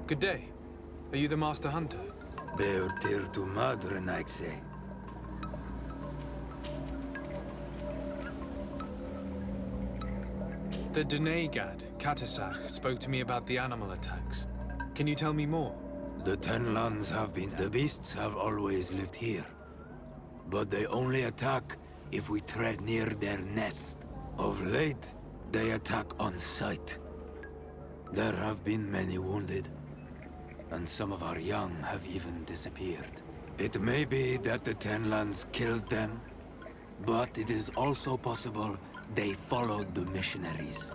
Good day. Are you the Master Hunter? Beurtir tu madre, Naixe. The Denegad, Katasach, spoke to me about the animal attacks. Can you tell me more? The Tenlands have been... The beasts have always lived here. But they only attack if we tread near their nest. Of late, they attack on sight. There have been many wounded, and some of our young have even disappeared. It may be that the Tenlands killed them, but it is also possible they followed the missionaries.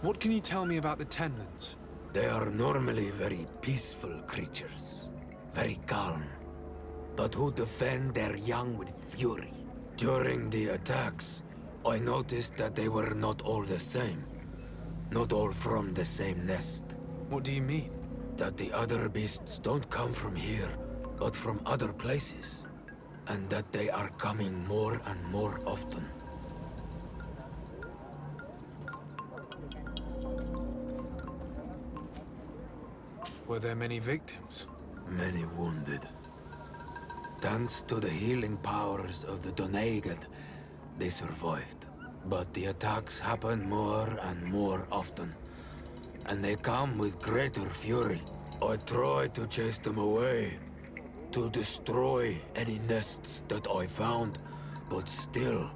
What can you tell me about the Tenlands? They are normally very peaceful creatures, very calm, but who defend their young with fury. During the attacks, I noticed that they were not all the same. Not all from the same nest. What do you mean? That the other beasts don't come from here, but from other places. And that they are coming more and more often. Were there many victims? Many wounded. Thanks to the healing powers of the Donegad, they survived. But the attacks happen more and more often. And they come with greater fury. I try to chase them away, to destroy any nests that I found, but still,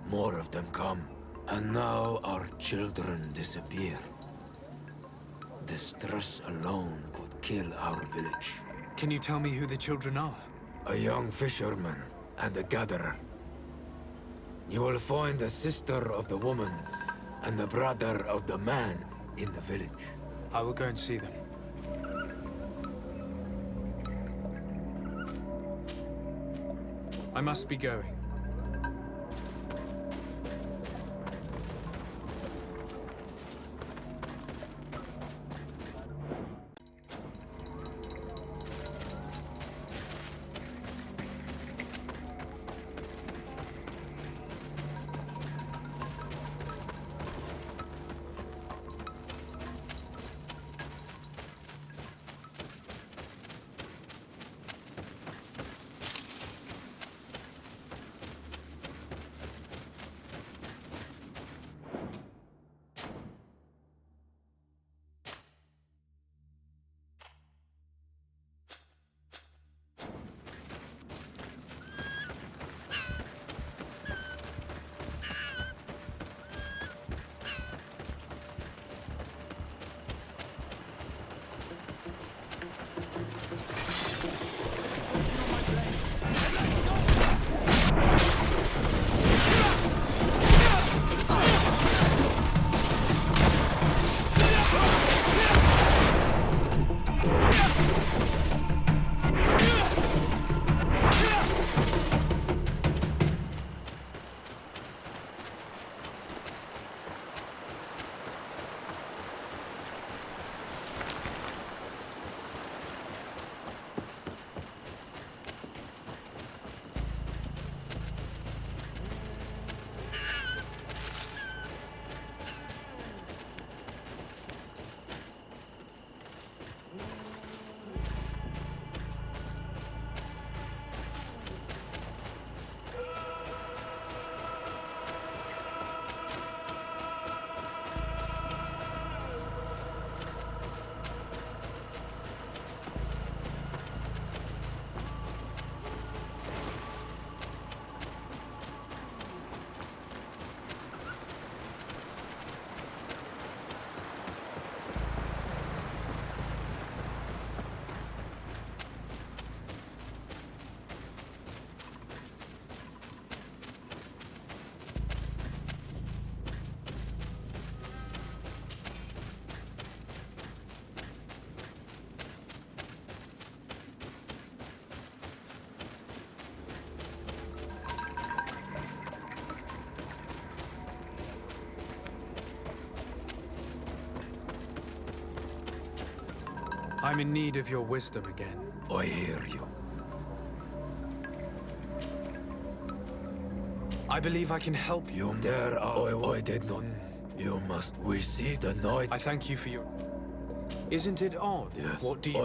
more of them come. And now our children disappear. The stress alone could kill our village. Can you tell me who the children are? A young fisherman and a gatherer. You will find the sister of the woman and the brother of the man in the village. I will go and see them. I must be going. I'm in need of your wisdom again. I hear you. I believe I can help you. You there, I did not. You must. We see the night. I thank you for your... Isn't it odd? Yes. What do you...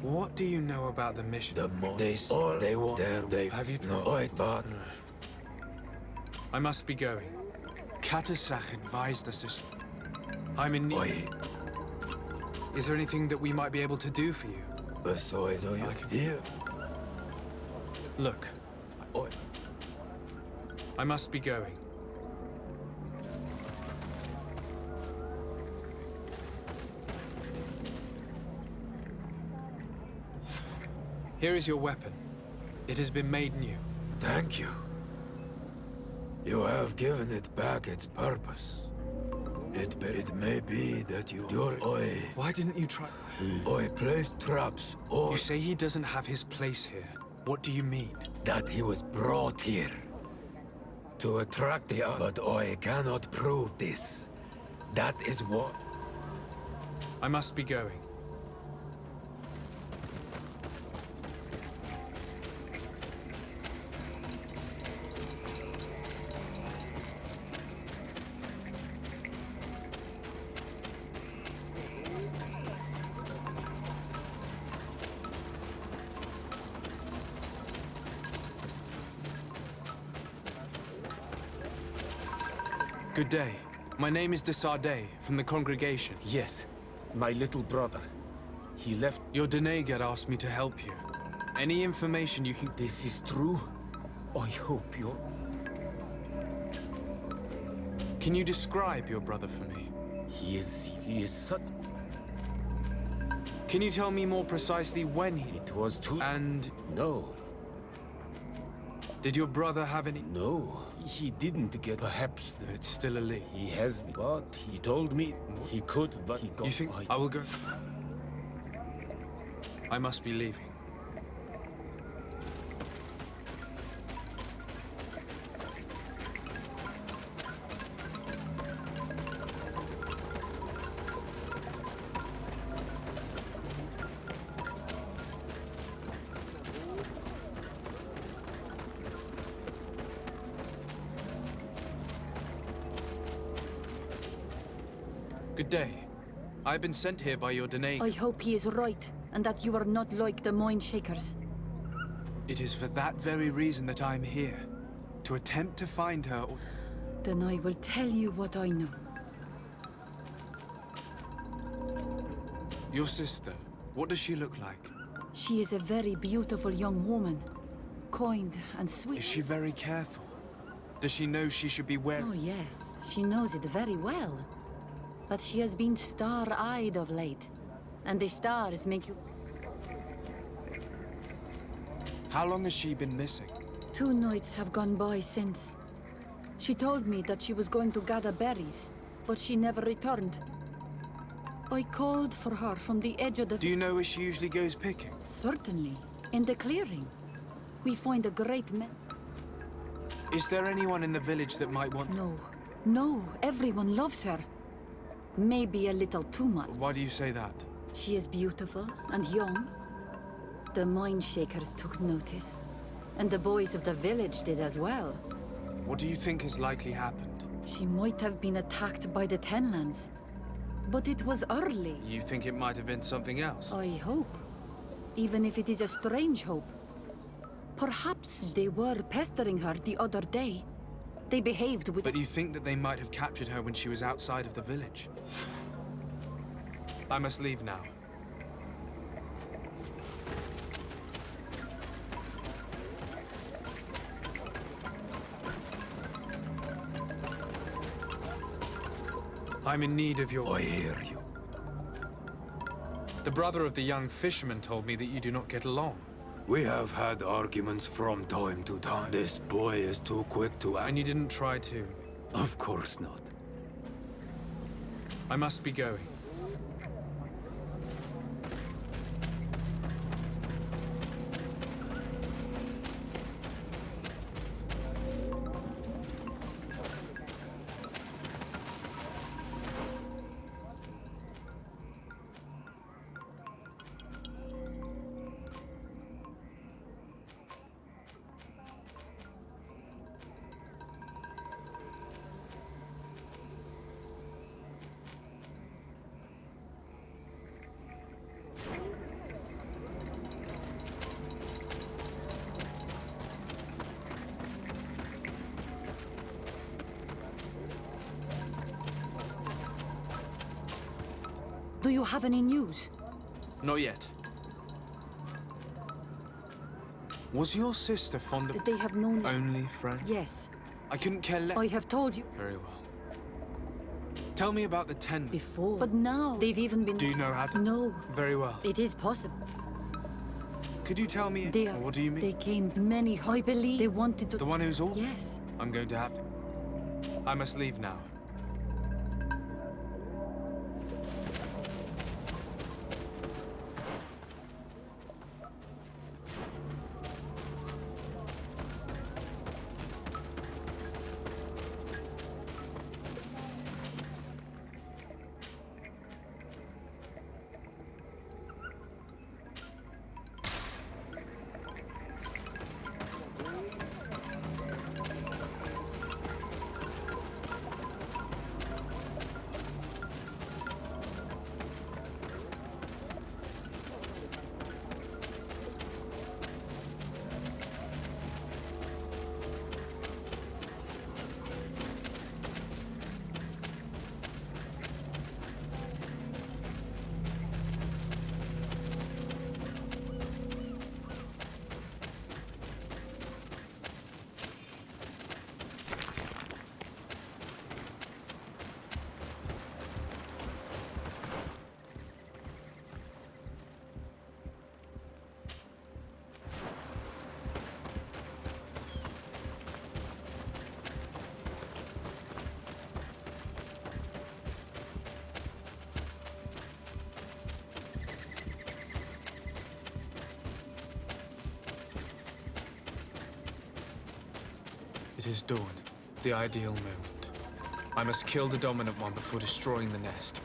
What do you know about the mission? They want there. They have you no. But I must be going. Katasach advised us to... I'm in need. Is there anything that we might be able to do for you? Besides, are you here? Look. I must be going. Here is your weapon. It has been made new. Thank you. You have given it back its purpose. It may be that your Why didn't you try... placed traps or... You say he doesn't have his place here. What do you mean? That he was brought here to attract the... But I cannot prove this. That is what... I must be going. Good day. My name is de Sardet, from the congregation. Yes, my little brother. He left... Your Denegat asked me to help you. Any information you can... This is true? I hope you're... Can you describe your brother for me? He is such... Can you tell me more precisely when he... It was too... And... No. Did your brother have any... No, he didn't get... Perhaps... It's still a leak. He has me, but he told me he could, but he got... You think I will go... I must be leaving. Good day. I've been sent here by your Danae. I hope he is right, and that you are not like the Mind Shakers. It is for that very reason that I'm here. To attempt to find her or... Then I will tell you what I know. Your sister, what does she look like? She is a very beautiful young woman. Kind and sweet. Is she very careful? Does she know she should be wearing... Oh yes, she knows it very well. But she has been star-eyed of late. And the stars make you... How long has she been missing? 2 nights have gone by since. She told me that she was going to gather berries, but she never returned. I called for her from the edge of the... Do you know where she usually goes picking? Certainly. In the clearing. We find a great Is there anyone in the village that might want... No. No, everyone loves her. Maybe a little too much. Why do you say that? She is beautiful and young. The Mind Shakers took notice. And the boys of the village did as well. What do you think has likely happened? She might have been attacked by the Tenlands. But it was early. You think it might have been something else? I hope. Even if it is a strange hope. Perhaps they were pestering her the other day. They behaved with... But you think that they might have captured her when she was outside of the village? I must leave now. I'm in need of your... I hear you. The brother of the young fisherman told me that you do not get along. We have had arguments from time to time. This boy is too quick to act. And you didn't try to? Of course not. I must be going. you have any news? Not yet. Was your sister fond of They have known... only friends? Yes. I couldn't care less. I have told you Very well. Tell me about the 10. before. But now, they've even been... Do you know how to? No. Very well. It is possible. Could you tell me? They are... What do you mean? They came many... I believe they wanted to... The one who's all? Yes. I'm going to have to. I must leave now. It is dawn, the ideal moment. I must kill the dominant one before destroying the nest.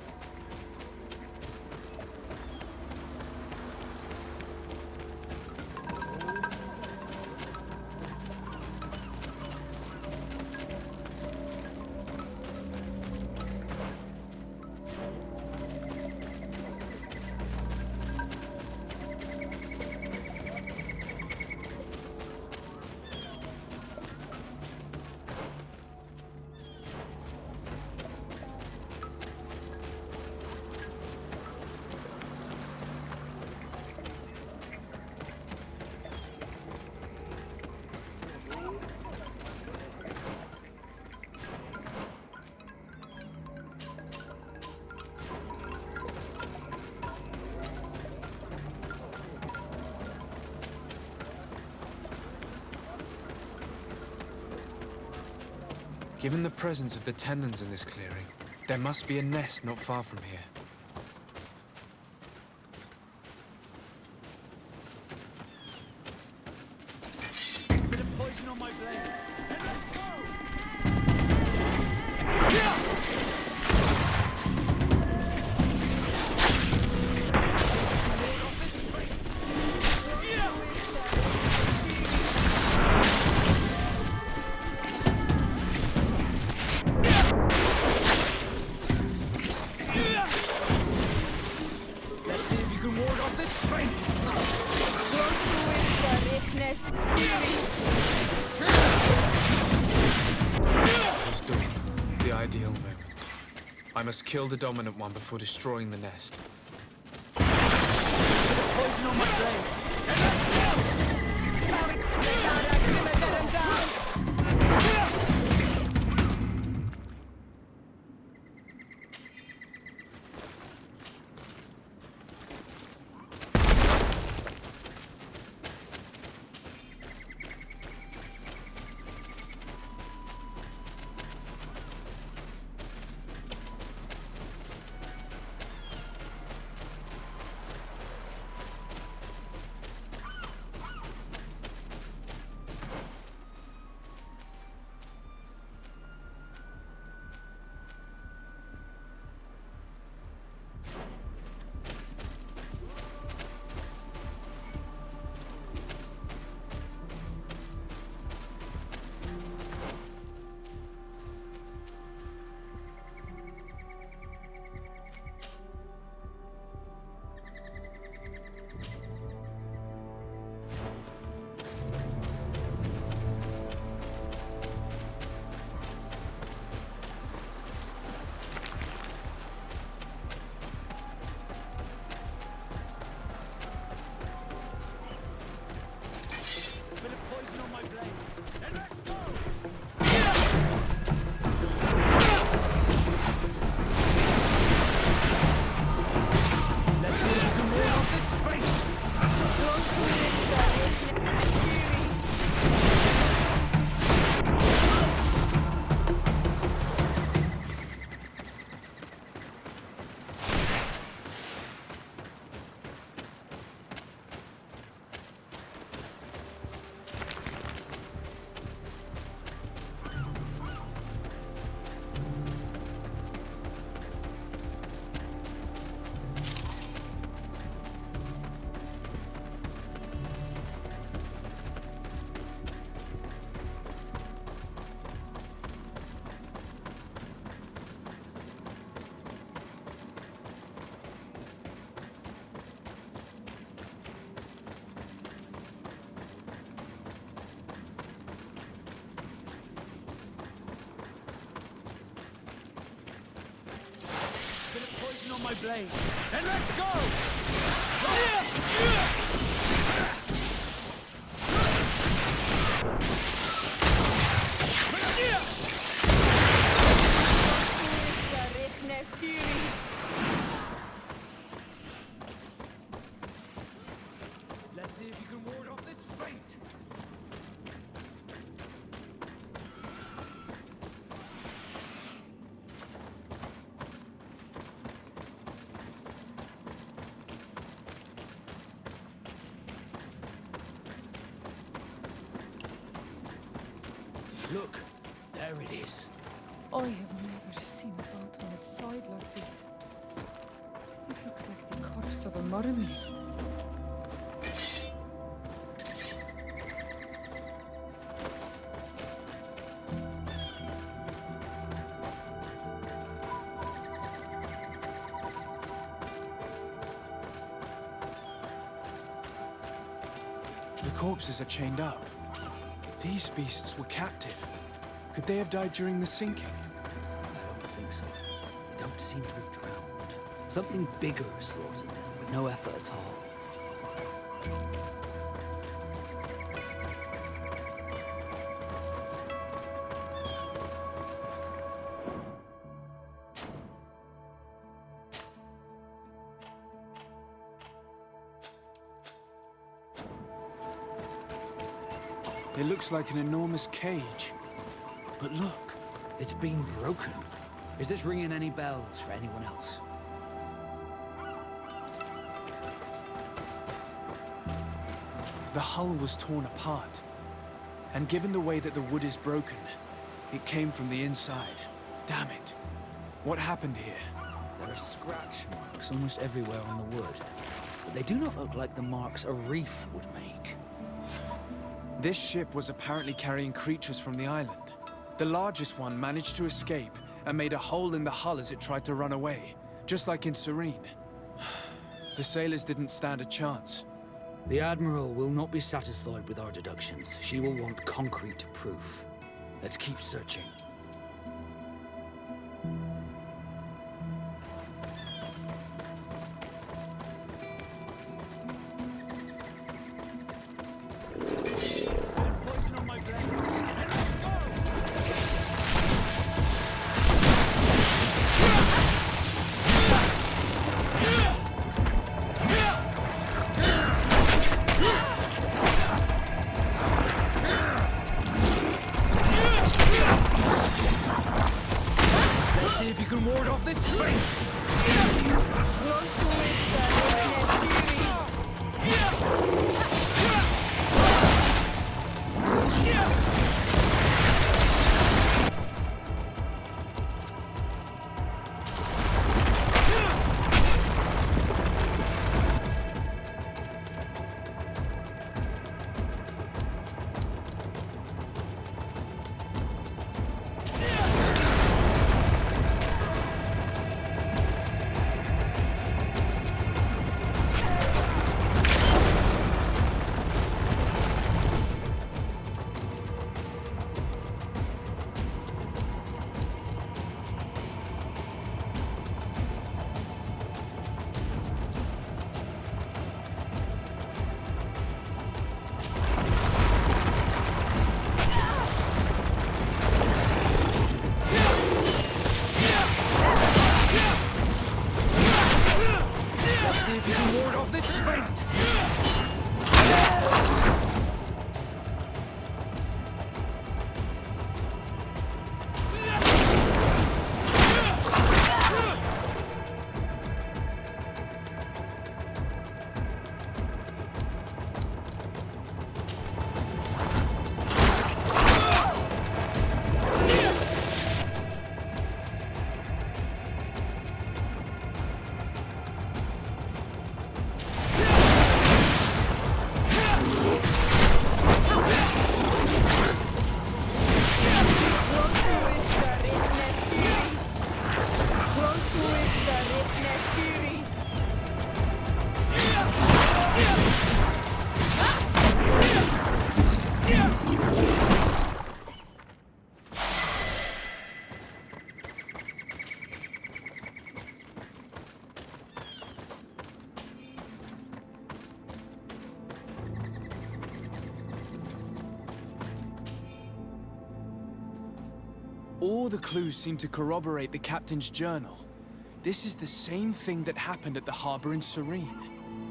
Given the presence of the tenons in this clearing, there must be a nest not far from here. Bit of poison on my blade. And let's go! Let's see if you can ward off this fate! It is dawn, the ideal moment. I must kill the dominant one before destroying the nest. Poison on my blade. And let's go! blade, and let's go! Let's see if you can ward off this fate. Look, there it is. I have never seen a boat on its side like this. It looks like the corpse of a mermaid. The corpses are chained up. These beasts were captive. Could they have died during the sinking? I don't think so. They don't seem to have drowned. Something bigger slaughtered them with no effort at all. It looks like an enormous cage. But look, It's been broken. Is this ringing any bells for anyone else? the hull was torn apart. And given the way that the wood is broken, it came from the inside. Damn it. What happened here? There are scratch marks almost everywhere on the wood, but they do not look like the marks a reef would make. This ship was apparently carrying creatures from the island. The largest one managed to escape and made a hole in the hull as it tried to run away, just like in Serene. The sailors didn't stand a chance. The Admiral will not be satisfied with our deductions. She will want concrete proof. Let's keep searching. See if you can ward off this fate! See if you can ward off this fate! All the clues seem to corroborate the captain's journal. This is the same thing that happened at the harbor in Serene.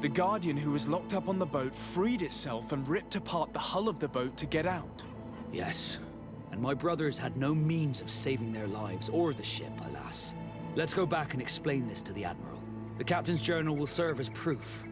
The Guardian who was locked up on the boat freed itself and ripped apart the hull of the boat to get out. Yes. And my brothers had no means of saving their lives or the ship, alas. Let's go back and explain this to the Admiral. The captain's journal will serve as proof.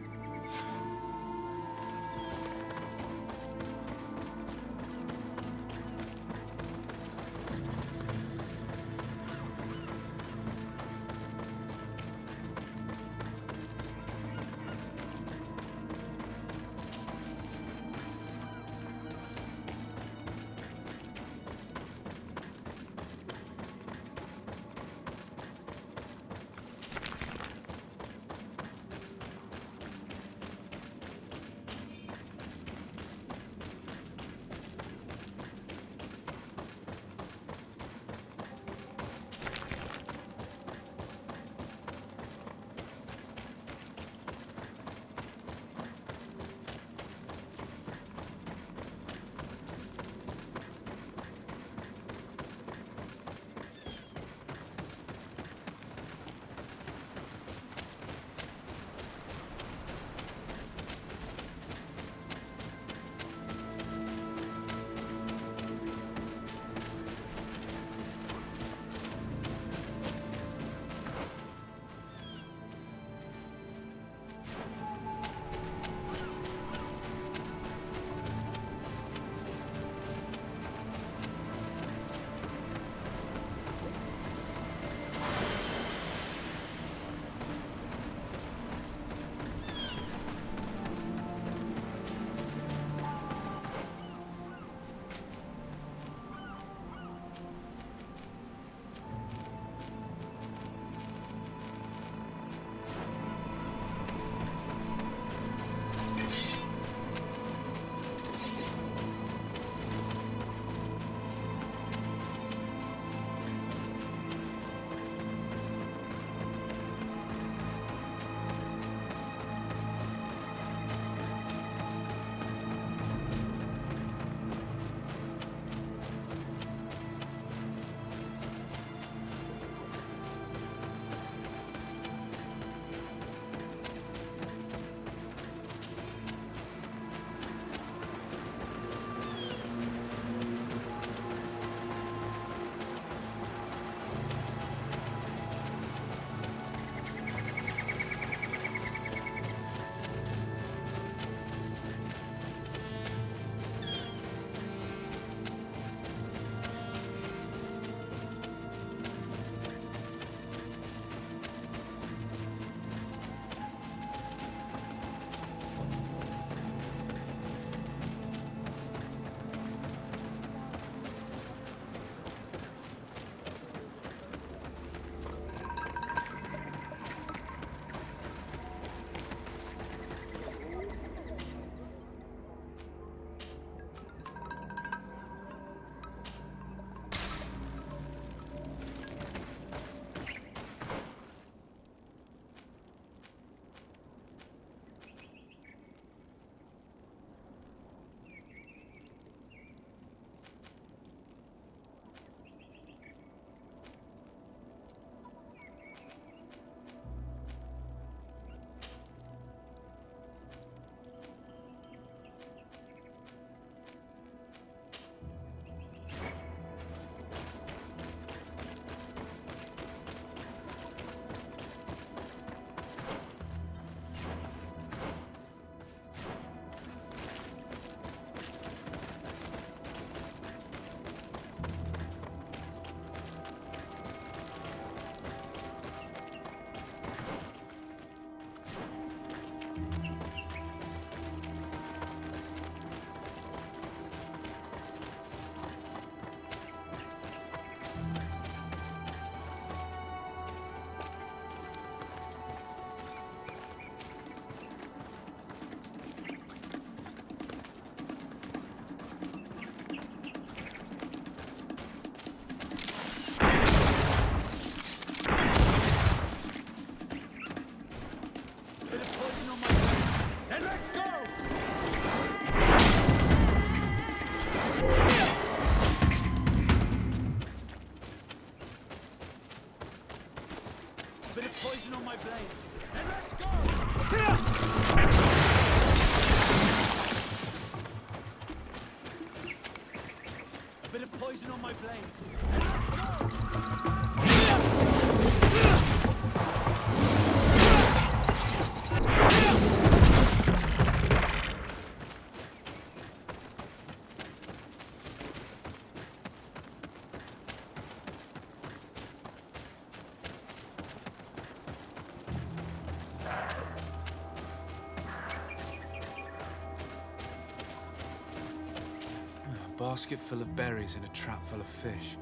basket full of berries and a trap full of fish.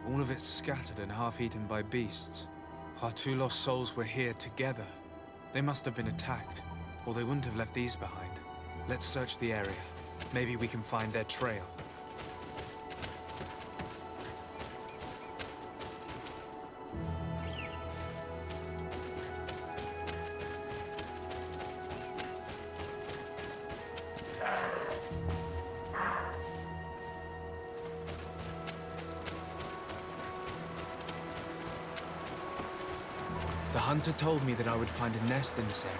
All of it scattered and half-eaten by beasts. Our two lost souls were here together. They must have been attacked, or they wouldn't have left these behind. Let's search the area. Maybe we can find their trail. The hunter told me that I would find a nest in this area.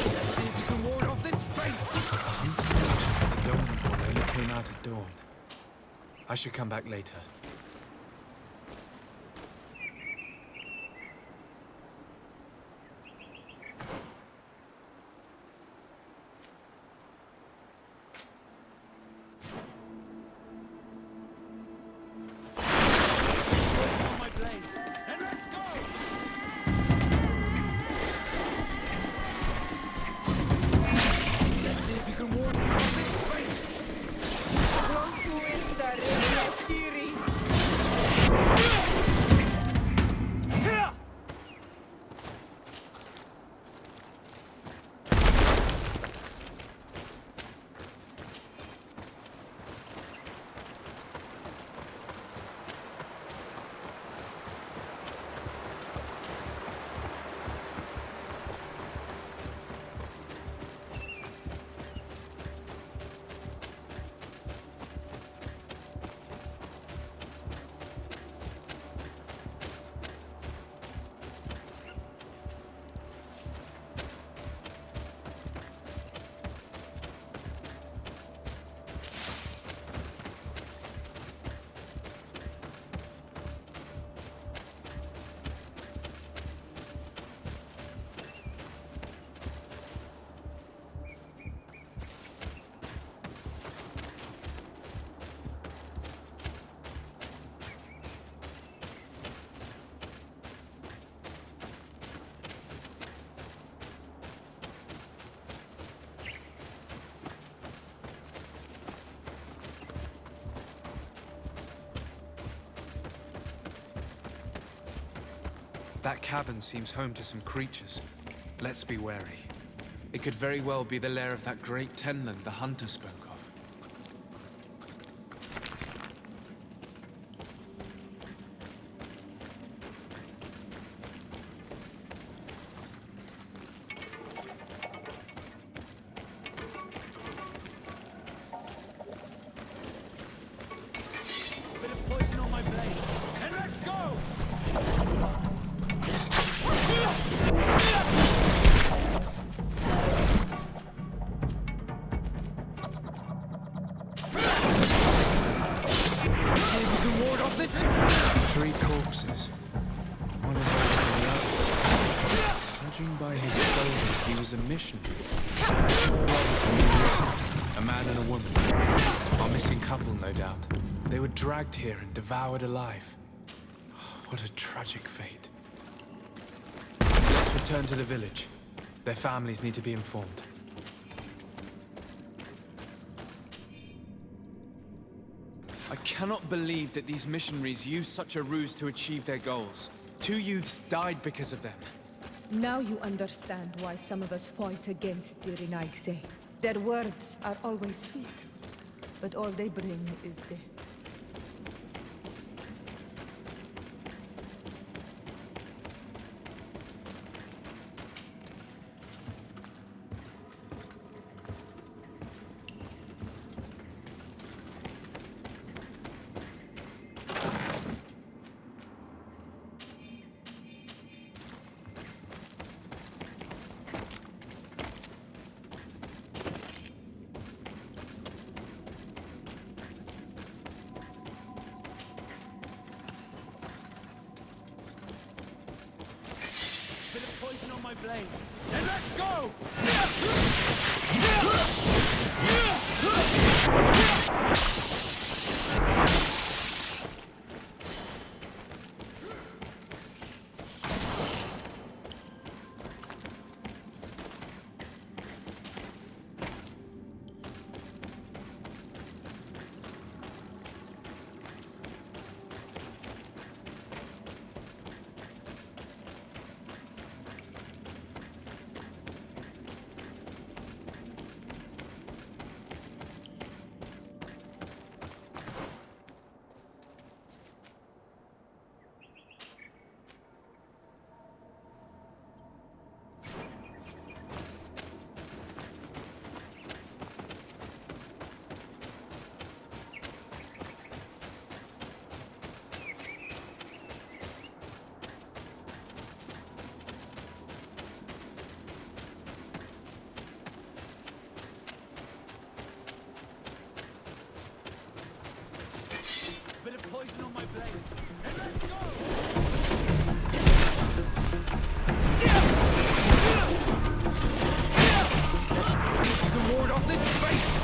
Let's see if you can ward off this fate! The dominant one only came out at dawn. I should come back later. That cavern seems home to some creatures. Let's be wary. It could very well be the lair of that great tenland the hunter spoke of. Bit of poison on my blade, and let's go! See if you can ward off this. 3 corpses. One is older than the others. Judging by his clothing, he was a missionary. 2 brothers and a man and a woman. Our missing couple, no doubt. They were dragged here and devoured alive. What a tragic fate. Let's return to the village. Their families need to be informed. I cannot believe that these missionaries used such a ruse to achieve their goals. 2 youths died because of them. Now you understand why some of us fight against the Renaigse. Their words are always sweet, but all they bring is death. Bit of poison on my blade, and let's go! To ward off this fate!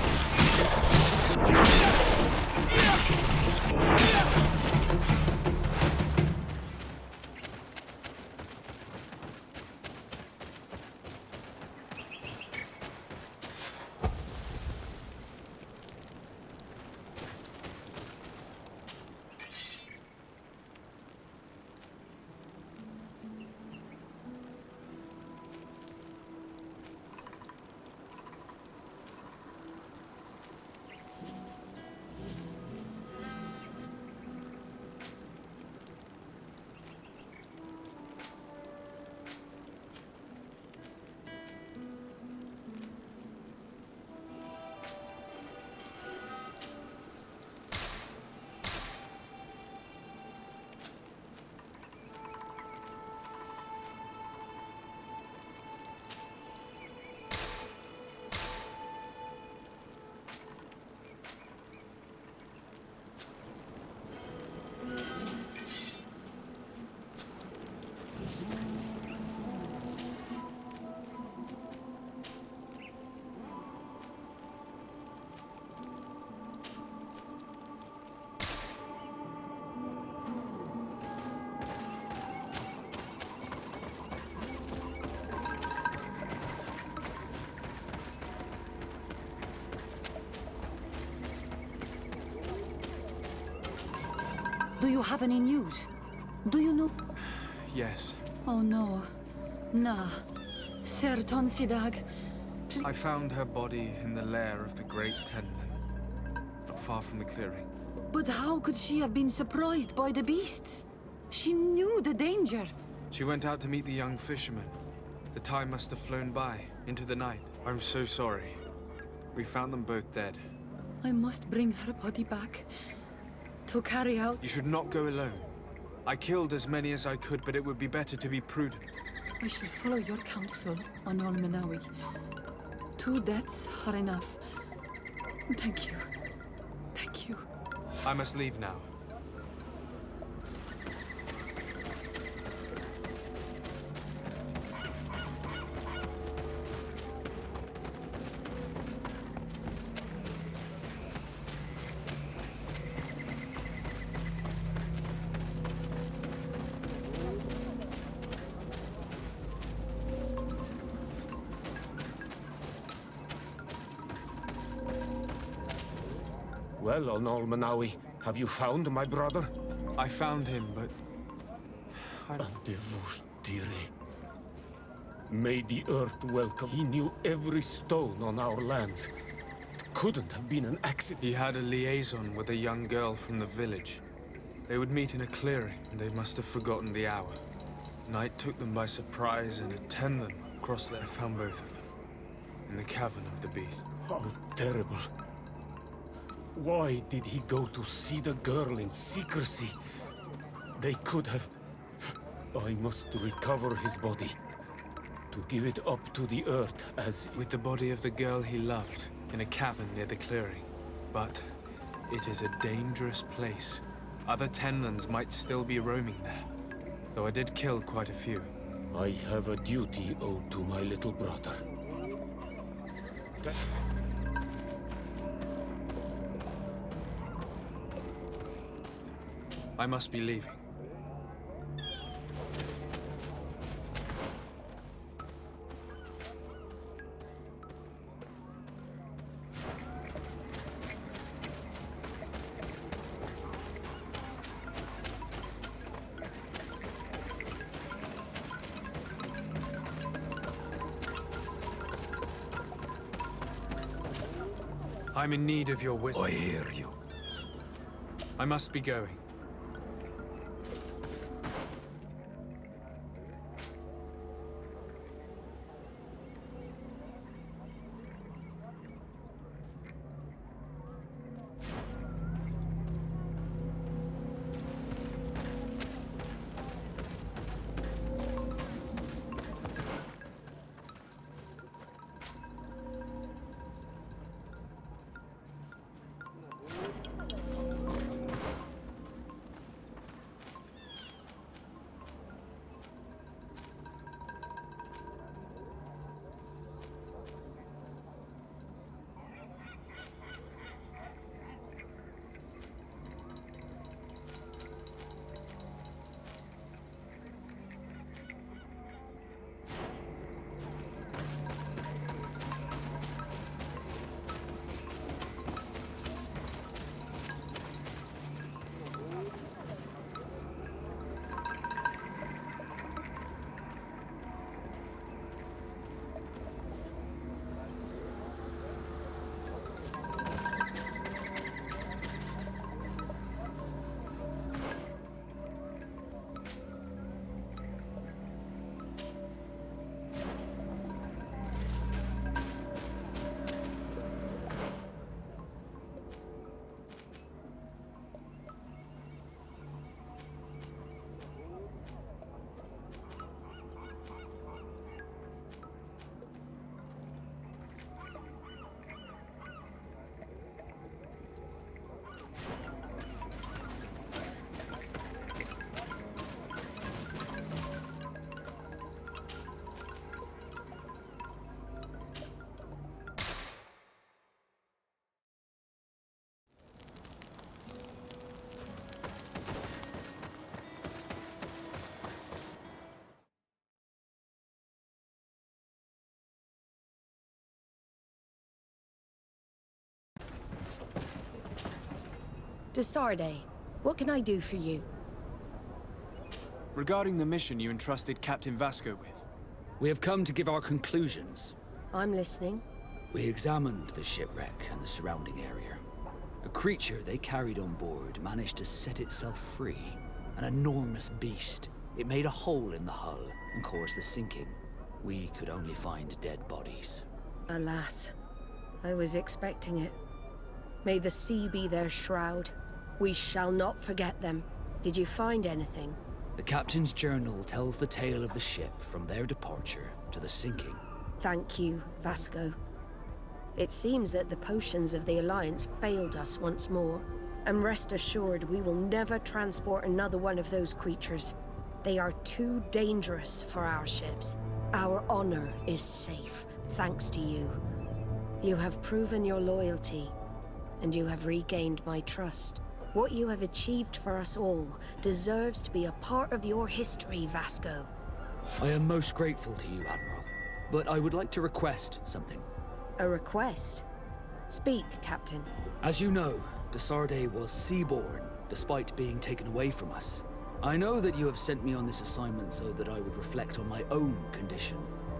Do you have any news? Do you know? Yes. Oh no. Nah. Ser Tonsidag. I found her body in the lair of the Great Tenlin, not far from the clearing. But how could she have been surprised by the beasts? She knew the danger. She went out to meet the young fisherman. The time must have flown by, into the night. I'm so sorry. We found them both dead. I must bring her body back. To carry out... You should not go alone. I killed as many as I could, but it would be better to be prudent. I should follow your counsel on Olmenawi. 2 deaths are enough. Thank you. Thank you. I must leave now. Well, on Olmenawi, have you found my brother? I found him, but... Andevush dire. May the earth welcome. He knew every stone on our lands. It couldn't have been an accident. He had a liaison with a young girl from the village. They would meet in a clearing, and they must have forgotten the hour. Night took them by surprise, and at Tenlin, across there, found both of them. In the cavern of the beast. How terrible. Why did he go to see the girl in secrecy? They could have... I must recover his body. To give it up to the earth as... With the body of the girl he loved, in a cavern near the clearing. But it is a dangerous place. Other Tenlins might still be roaming there. Though I did kill quite a few. I have a duty owed to my little brother. I must be leaving. I'm in need of your wisdom. I hear you. I must be going. Desarde, what can I do for you? Regarding the mission you entrusted Captain Vasco with. We have come to give our conclusions. I'm listening. We examined the shipwreck and the surrounding area. A creature they carried on board managed to set itself free. An enormous beast. It made a hole in the hull and caused the sinking. We could only find dead bodies. Alas, I was expecting it. May the sea be their shroud. We shall not forget them. Did you find anything? The captain's journal tells the tale of the ship from their departure to the sinking. Thank you, Vasco. It seems that the potions of the Alliance failed us once more. And rest assured, we will never transport another one of those creatures. They are too dangerous for our ships. Our honor is safe, thanks to you. You have proven your loyalty, and you have regained my trust. What you have achieved for us all deserves to be a part of your history, Vasco. I am most grateful to you, Admiral. But I would like to request something. A request? Speak, Captain. As you know, Desarde was seaborn, despite being taken away from us. I know that you have sent me on this assignment so that I would reflect on my own condition.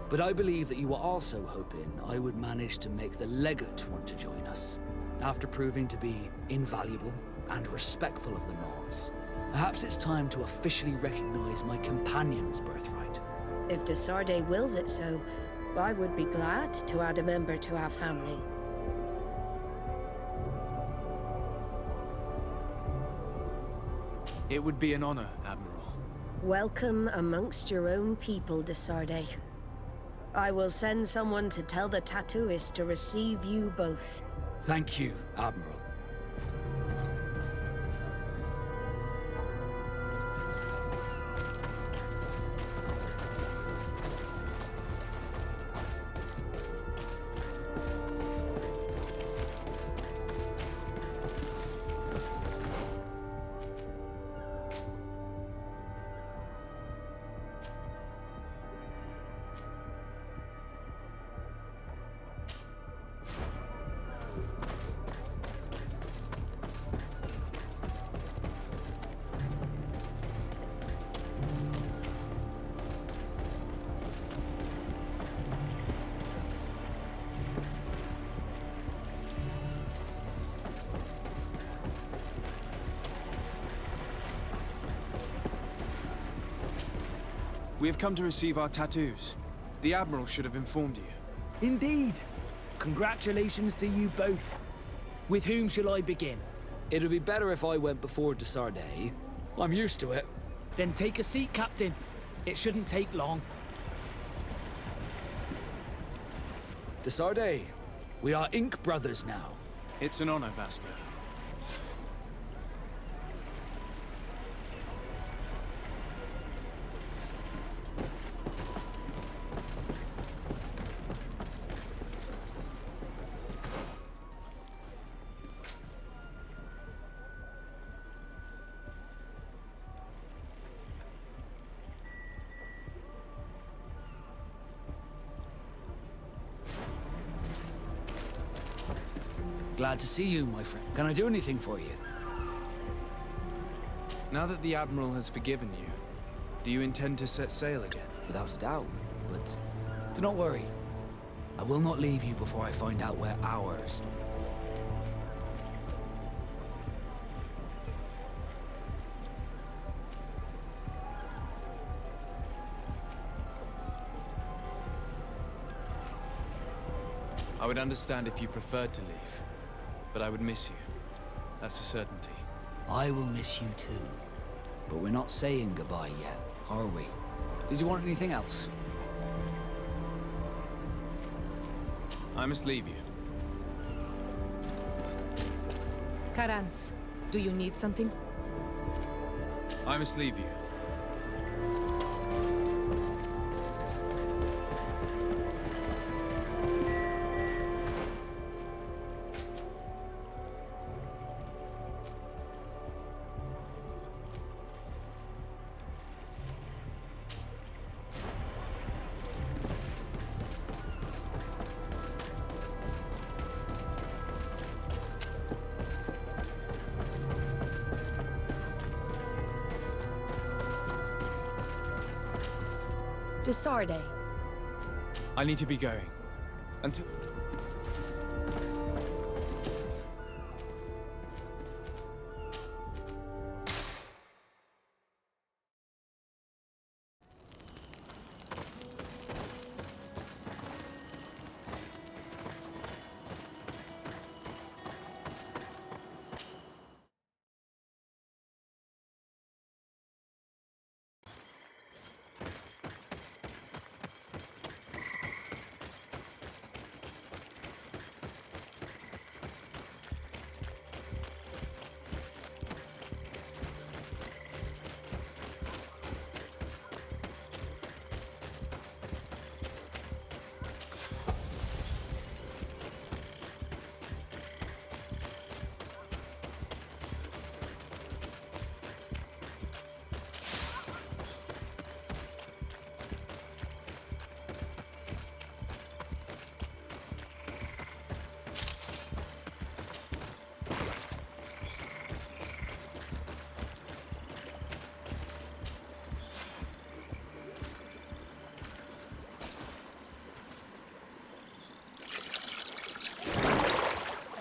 But I believe that you were also hoping I would manage to make the legate want to join us. After proving to be invaluable and respectful of the Novs, perhaps it's time to officially recognize my companion's birthright. If Desarde wills it so, I would be glad to add a member to our family. It would be an honor, Admiral. Welcome amongst your own people, Desarde. I will send someone to tell the tattooist to receive you both. Thank you, Admiral. We have come to receive our tattoos. The Admiral should have informed you. Indeed. Congratulations to you both. With whom shall I begin? It'd be better if I went before Desarde. I'm used to it. Then take a seat, Captain. It shouldn't take long. Desarde, we are Ink brothers now. It's an honor, Vasco. Glad to see you, my friend. Can I do anything for you? Now that the Admiral has forgiven you, do you intend to set sail again? Without a doubt, but do not worry. I will not leave you before I find out where our storm. I would understand if you preferred to leave, but I would miss you. That's a certainty. I will miss you too. But we're not saying goodbye yet, are we? Did you want anything else? I must leave you. Karantz, do you need something? I must leave you. Desarde. I need to be going. Until...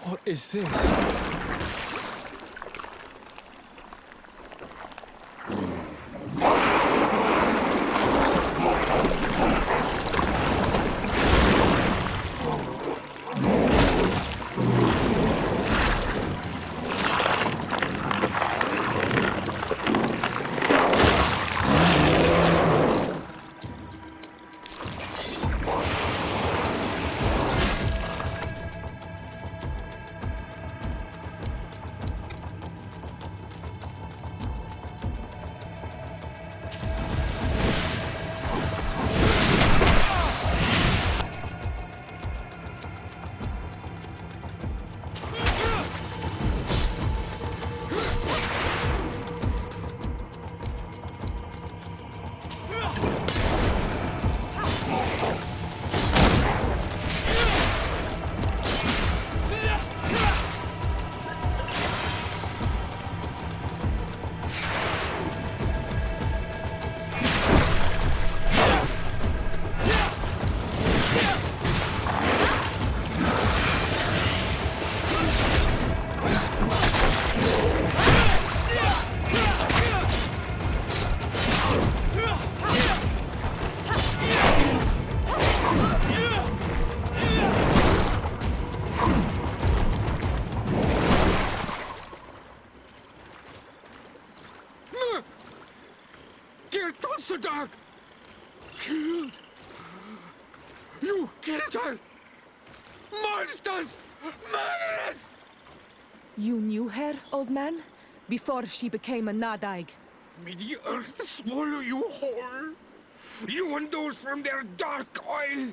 What is this? Dog! Killed! You killed her! Monsters! Murderers! You knew her, old man? Before she became a Nadaig? May the earth swallow you whole! You and those from their dark oil!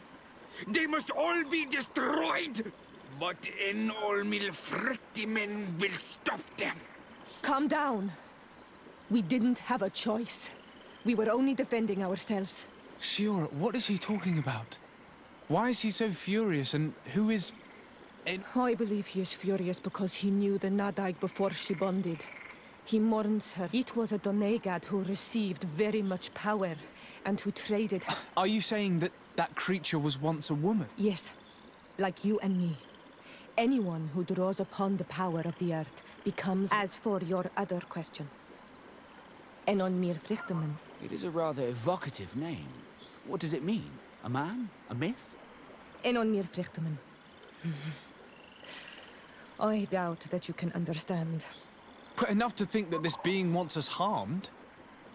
They must all be destroyed! But en all fricty men will stop them! Calm down. We didn't have a choice. We were only defending ourselves. Shiora, what is he talking about? Why is he so furious, and who is... I believe he is furious because he knew the Nadaig before she bonded. He mourns her. It was a Doneigad who received very much power, and who traded... Are you saying that that creature was once a woman? Yes, like you and me. Anyone who draws upon the power of the earth becomes... As for your other question, En on mir Frichtemann. It is a rather evocative name. What does it mean? A man? A myth? En on mir Frichtemann. I doubt that you can understand. But enough to think that this being wants us harmed?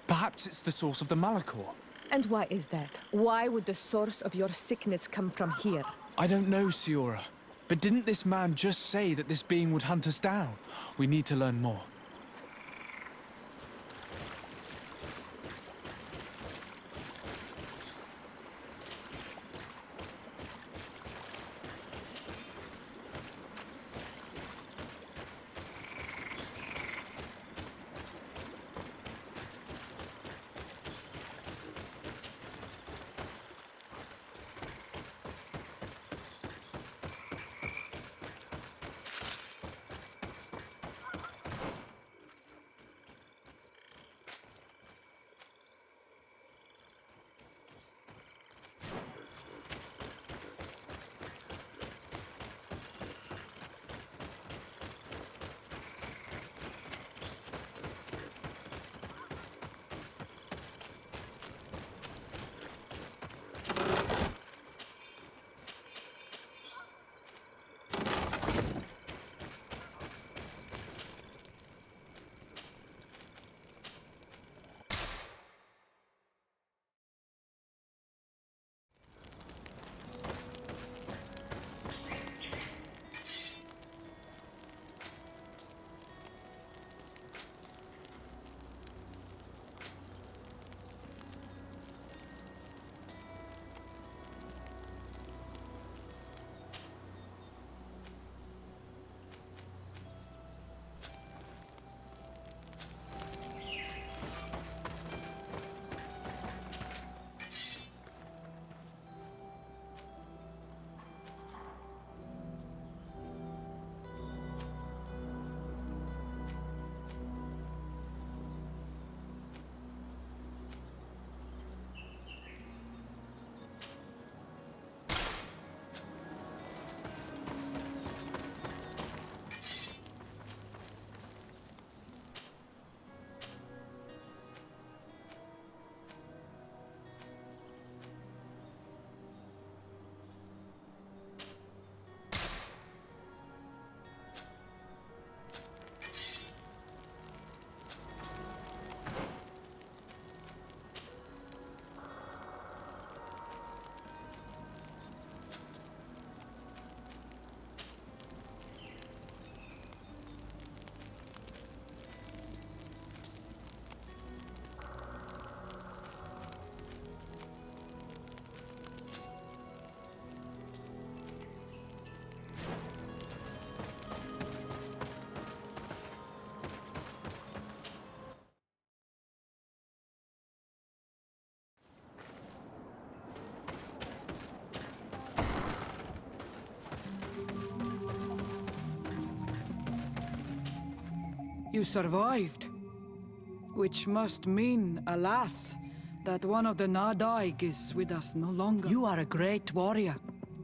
Perhaps it's the source of the Malachor. And why is that? Why would the source of your sickness come from here? I don't know, Shiora. But didn't this man just say that this being would hunt us down? We need to learn more. You survived. Which must mean, alas, that one of the Nadaig is with us no longer. You are a great warrior.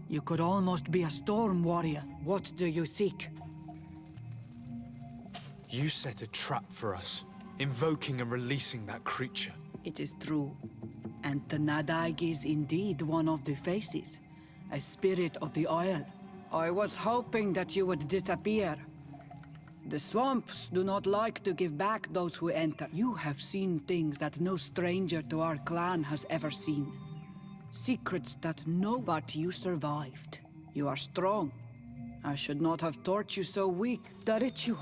You could almost be a storm warrior. What do you seek? You set a trap for us, invoking and releasing that creature. It is true. And the Nadaig is indeed one of the faces. A spirit of the Isle. I was hoping that you would disappear. The swamps do not like to give back those who enter. You have seen things that no stranger to our clan has ever seen. Secrets that but you survived. You are strong. I should not have thought you so weak. The ritual.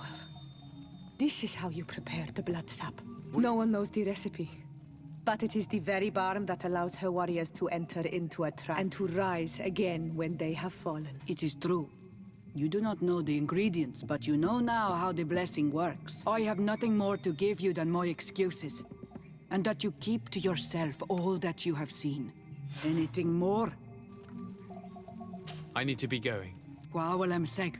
This is how you prepare the blood sap. No one knows the recipe. But it is the very barm that allows her warriors to enter into a trap and to rise again when they have fallen. It is true. You do not know the ingredients, but you know now how the blessing works. I have nothing more to give you than my excuses. And that you keep to yourself all that you have seen. Anything more? I need to be going. Wa'awalem seg.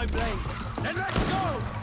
my blade. Then let's go!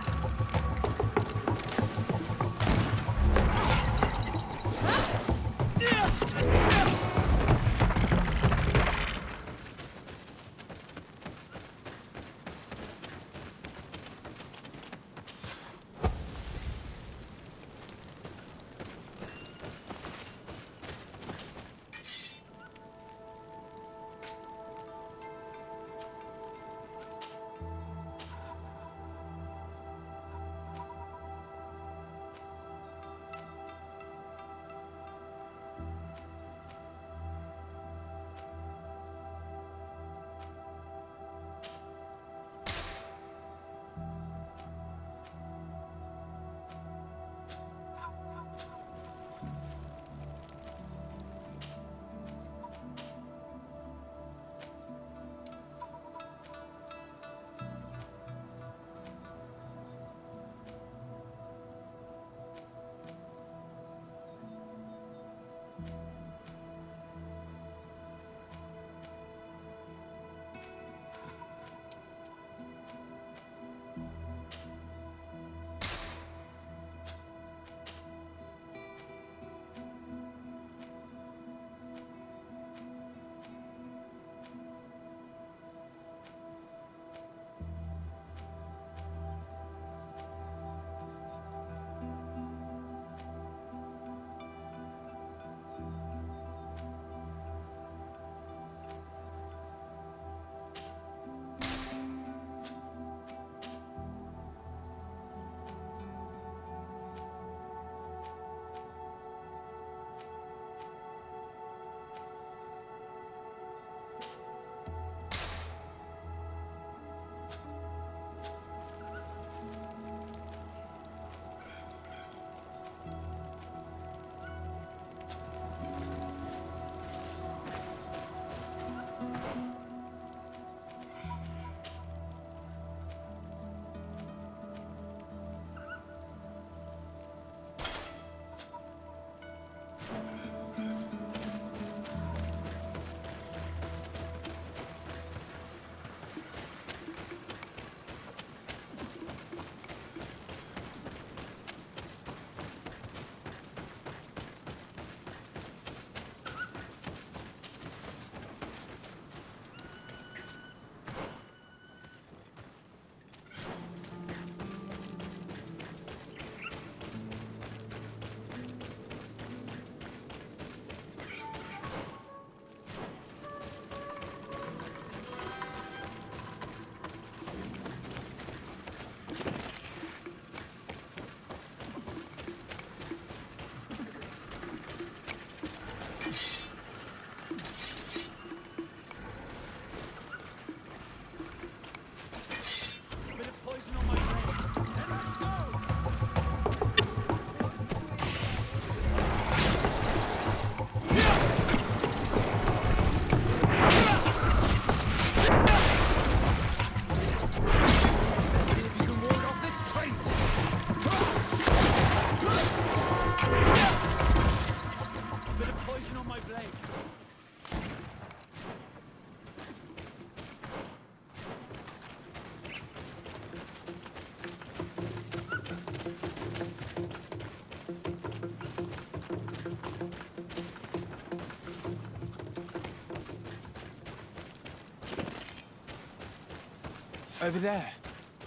Over there.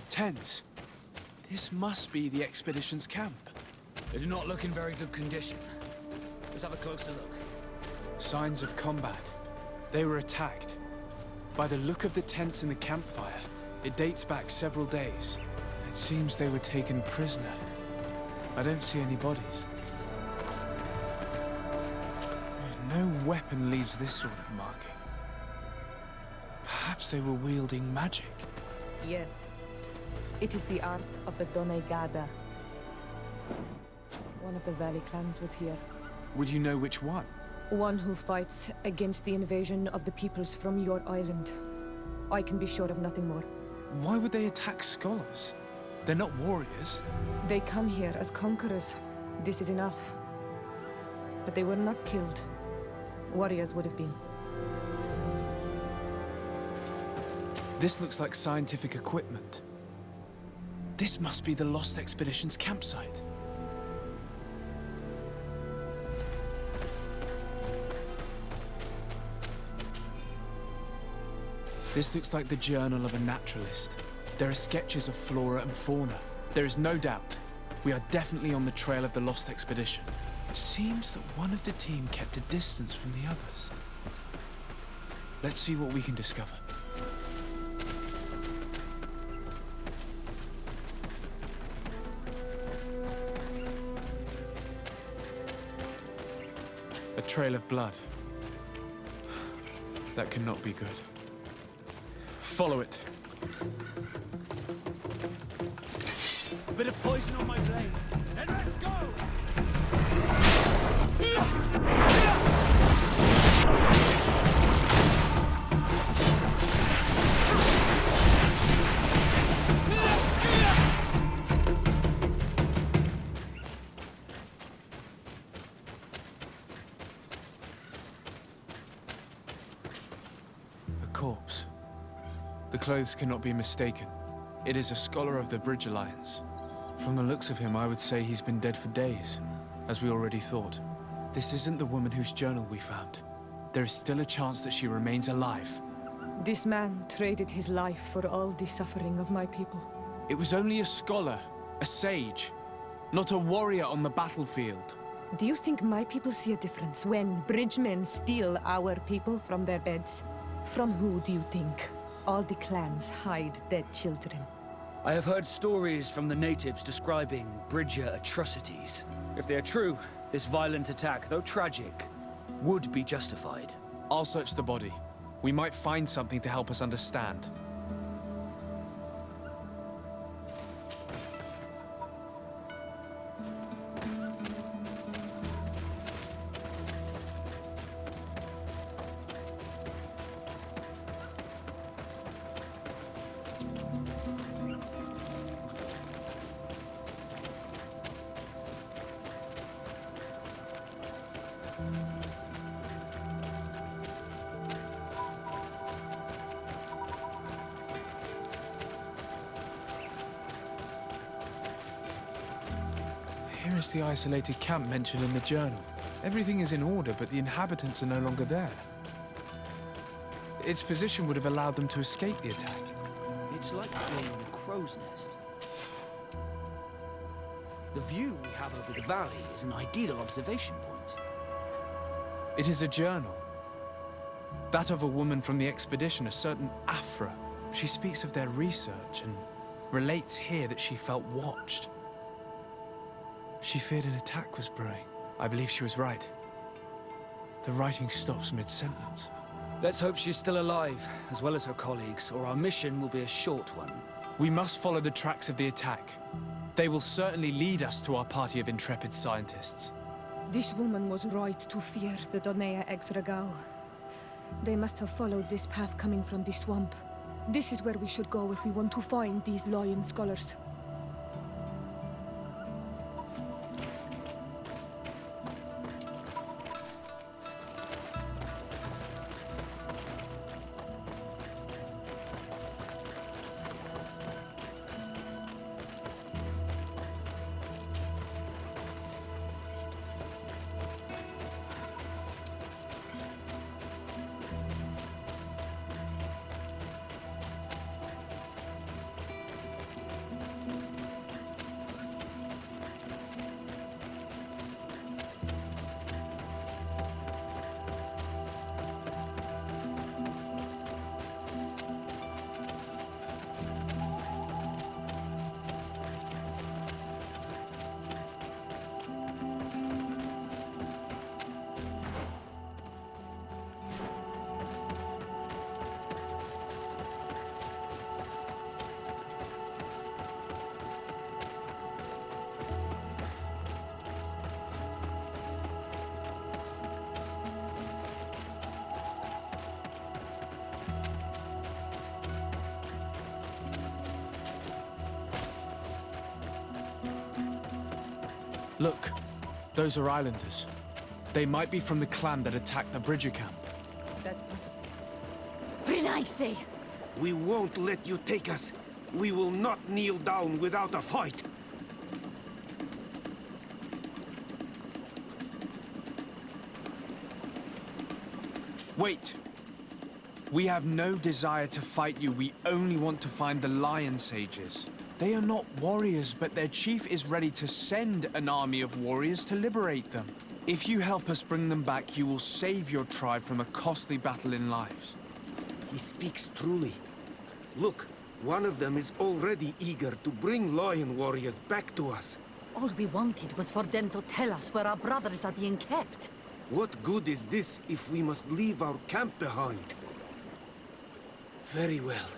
Tents. This must be the expedition's camp. They do not look in very good condition. Let's have a closer look. Signs of combat. They were attacked. By the look of the tents in the campfire, it dates back several days. It seems they were taken prisoner. I don't see any bodies. No weapon leaves this sort of marking. Perhaps they were wielding magic. Yes. It is the art of the Donegada. One of the Valley clans was here. Would you know which one? One who fights against the invasion of the peoples from your island. I can be sure of nothing more. Why would they attack scholars? They're not warriors. They come here as conquerors. This is enough. But they were not killed. Warriors would have been. This looks like scientific equipment. This must be the Lost Expedition's campsite. This looks like the journal of a naturalist. There are sketches of flora and fauna. There is no doubt. We are definitely on the trail of the Lost Expedition. It seems that one of the team kept a distance from the others. Let's see what we can discover. A trail of blood. That cannot be good. Follow it. A bit of poison on my blade. And let's go! A corpse. The clothes cannot be mistaken. It is a scholar of the Bridge Alliance. From the looks of him, I would say he's been dead for days, as we already thought. This isn't the woman whose journal we found. There is still a chance that she remains alive. This man traded his life for all the suffering of my people. It was only a scholar, a sage, not a warrior on the battlefield. Do you think my people see a difference when bridgemen steal our people from their beds? From who do you think all the clans hide dead children? I have heard stories from the natives describing Bridger atrocities. If they are true, this violent attack, though tragic, would be justified. I'll search the body. We might find something to help us understand. Here is the isolated camp mentioned in the journal. Everything is in order, but the inhabitants are no longer there. Its position would have allowed them to escape the attack. It's like being in a crow's nest. The view we have over the valley is an ideal observation point. It is a journal. That of a woman from the expedition, a certain Afra. She speaks of their research and relates here that she felt watched. She feared an attack was brewing. I believe she was right. The writing stops mid-sentence. Let's hope she's still alive, as well as her colleagues, or our mission will be a short one. We must follow the tracks of the attack. They will certainly lead us to our party of intrepid scientists. This woman was right to fear the Donea Exregao. They must have followed this path coming from the swamp. This is where we should go if we want to find these lion scholars. Look, those are islanders. They might be from the clan that attacked the Bridger camp. That's possible. Brinaise! We won't let you take us. We will not kneel down without a fight. Wait. We have no desire to fight you. We only want to find the Lion Sages. They are not warriors, but their chief is ready to send an army of warriors to liberate them. If you help us bring them back, you will save your tribe from a costly battle in lives. He speaks truly. Look, one of them is already eager to bring lion warriors back to us. All we wanted was for them to tell us where our brothers are being kept. What good is this if we must leave our camp behind? Very well.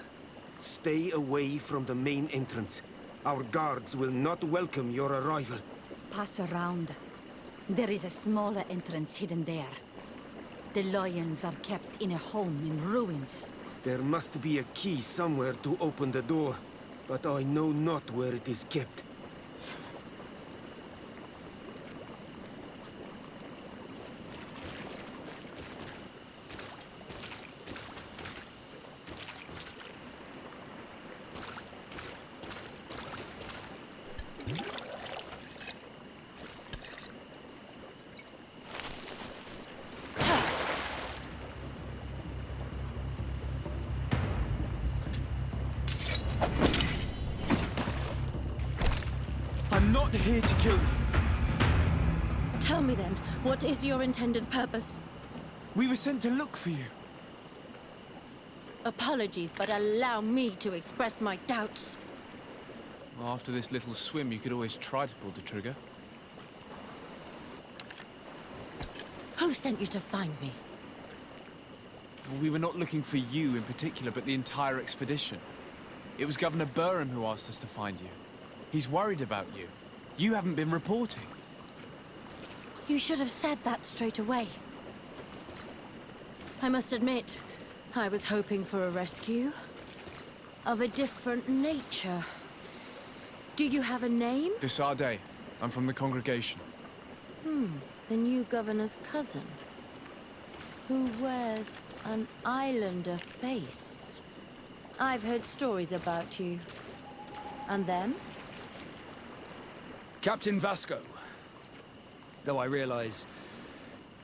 Stay away from the main entrance. Our guards will not welcome your arrival. Pass around. There is a smaller entrance hidden there. The lions are kept in a home in ruins. There must be a key somewhere to open the door, but I know not where it is kept. I'm not here to kill you. Tell me then, what is your intended purpose? We were sent to look for you. Apologies, but allow me to express my doubts. Well, after this little swim, you could always try to pull the trigger. Who sent you to find me? Well, we were not looking for you in particular, but the entire expedition. It was Governor Burham who asked us to find you. He's worried about you. You haven't been reporting. You should have said that straight away. I must admit, I was hoping for a rescue. Of a different nature. Do you have a name? Desarde. I'm from the congregation. The new governor's cousin. Who wears an islander face. I've heard stories about you. And them? Captain Vasco. Though I realize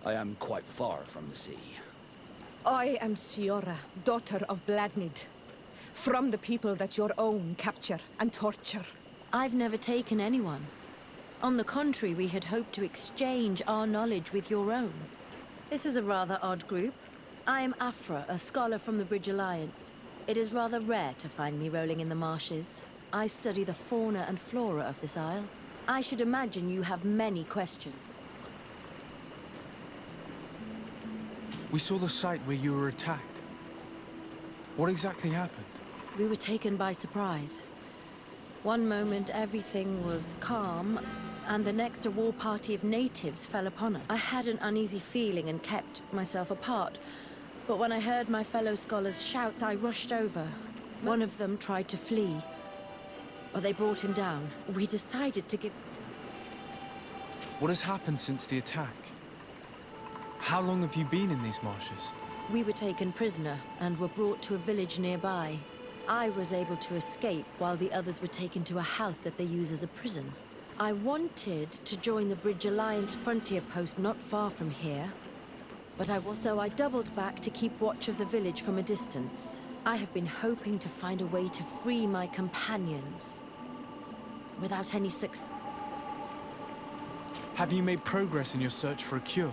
I am quite far from the sea. I am Siora, daughter of Bladnid. From the people that your own capture and torture. I've never taken anyone. On the contrary, we had hoped to exchange our knowledge with your own. This is a rather odd group. I am Afra, a scholar from the Bridge Alliance. It is rather rare to find me rolling in the marshes. I study the fauna and flora of this isle. I should imagine you have many questions. We saw the site where you were attacked. What exactly happened? We were taken by surprise. One moment everything was calm, and the next a war party of natives fell upon us. I had an uneasy feeling and kept myself apart. But when I heard my fellow scholars' shouts, I rushed over. One of them tried to flee. Or they brought him down. We decided to give... What has happened since the attack? How long have you been in these marshes? We were taken prisoner and were brought to a village nearby. I was able to escape while the others were taken to a house that they use as a prison. I wanted to join the Bridge Alliance frontier post not far from here, but so I doubled back to keep watch of the village from a distance. I have been hoping to find a way to free my companions without any success. Have you made progress in your search for a cure?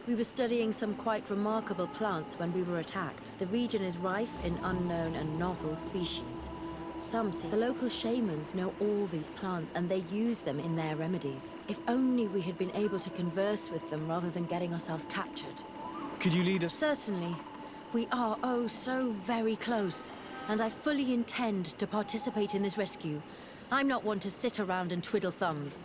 We were studying some quite remarkable plants when we were attacked. The region is rife in unknown and novel species. The local shamans know all these plants and they use them in their remedies. If only we had been able to converse with them rather than getting ourselves captured. Could you lead us? Certainly. We are oh so very close. And I fully intend to participate in this rescue. I'm not one to sit around and twiddle thumbs.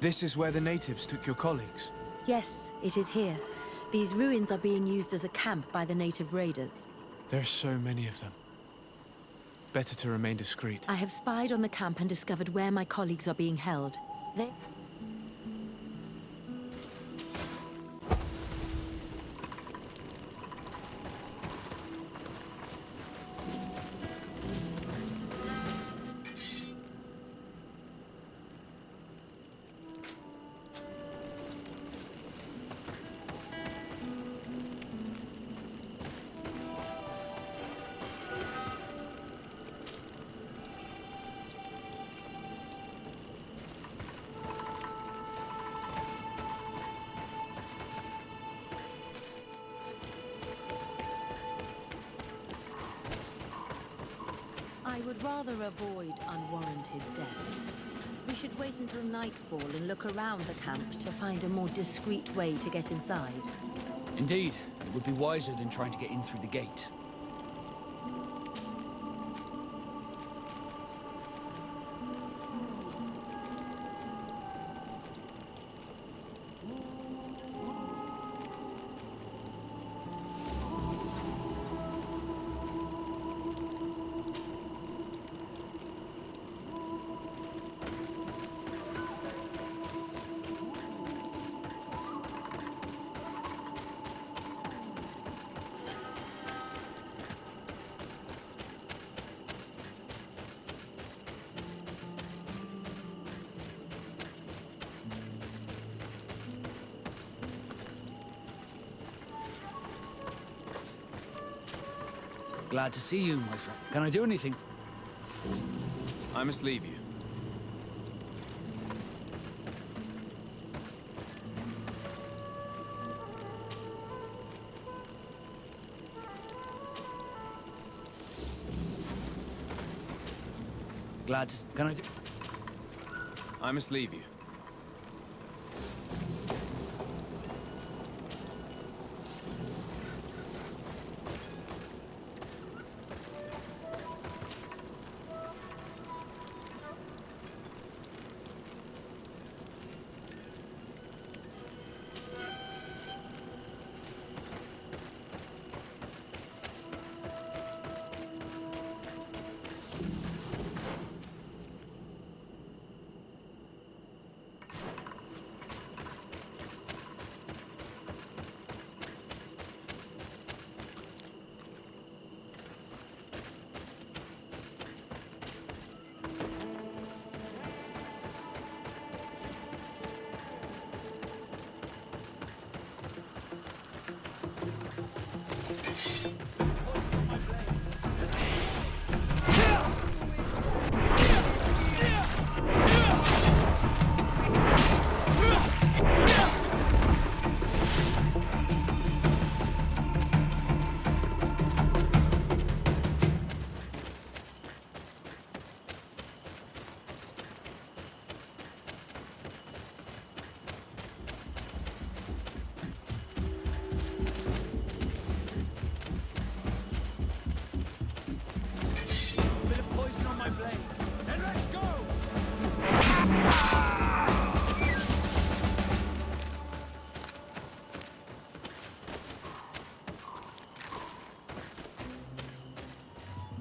This is where the natives took your colleagues? Yes, it is here. These ruins are being used as a camp by the native raiders. There's so many of them. Better to remain discreet. I have spied on the camp and discovered where my colleagues are being held. They... I would rather avoid unwarranted deaths. We should wait until nightfall and look around the camp to find a more discreet way to get inside. Indeed, it would be wiser than trying to get in through the gate. Glad to see you, my friend. Can I do anything? I must leave you. Glad to... Can I do... I must leave you.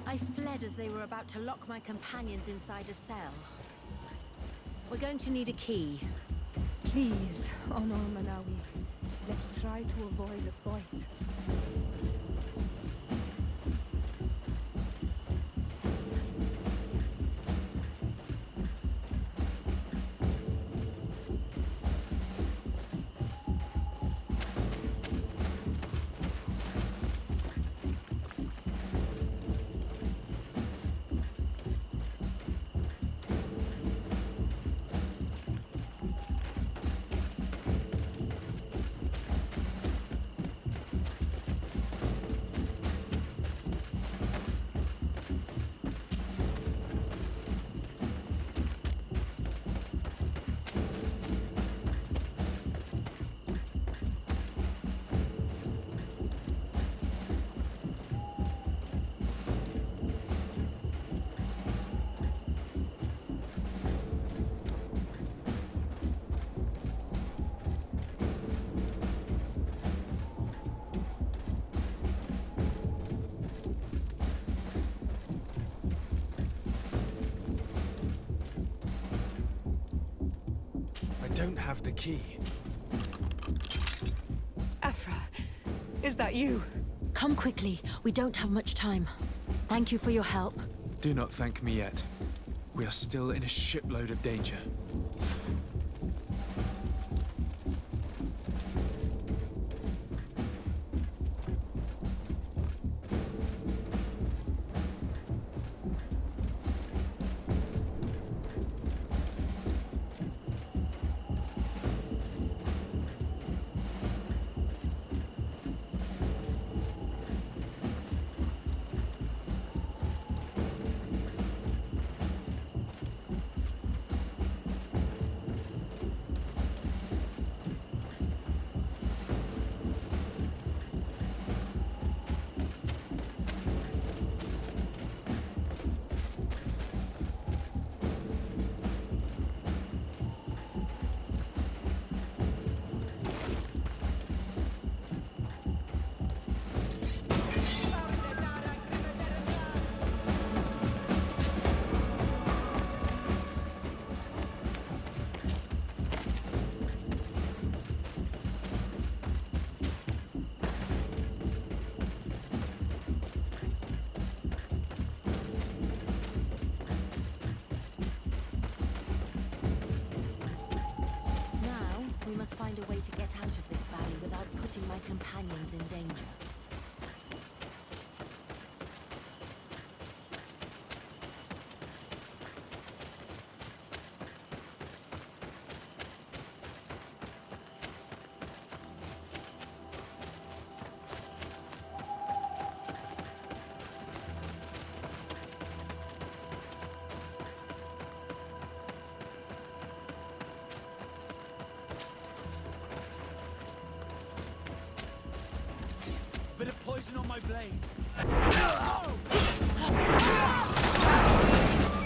I fled as they were about to lock my companions inside a cell. We're going to need a key. Please, Honor Manawi. Let's try to avoid a fight. don't have the key. Afra, is that you? Come quickly. We don't have much time. Thank you for your help. Do not thank me yet. We are still in a shipload of danger. Find a way to get out of this valley without putting my companions in danger. Bit of poison on my blade.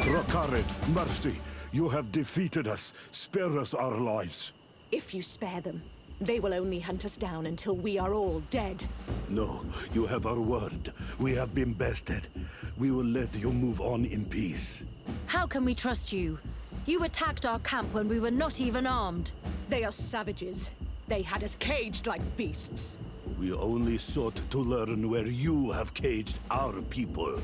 Rakarid, mercy. You have defeated us. Spare us our lives. If you spare them, they will only hunt us down until we are all dead. No, you have our word. We have been bested. We will let you move on in peace. How can we trust you? You attacked our camp when we were not even armed. They are savages. They had us caged like beasts. We only sought to learn where you have caged our people.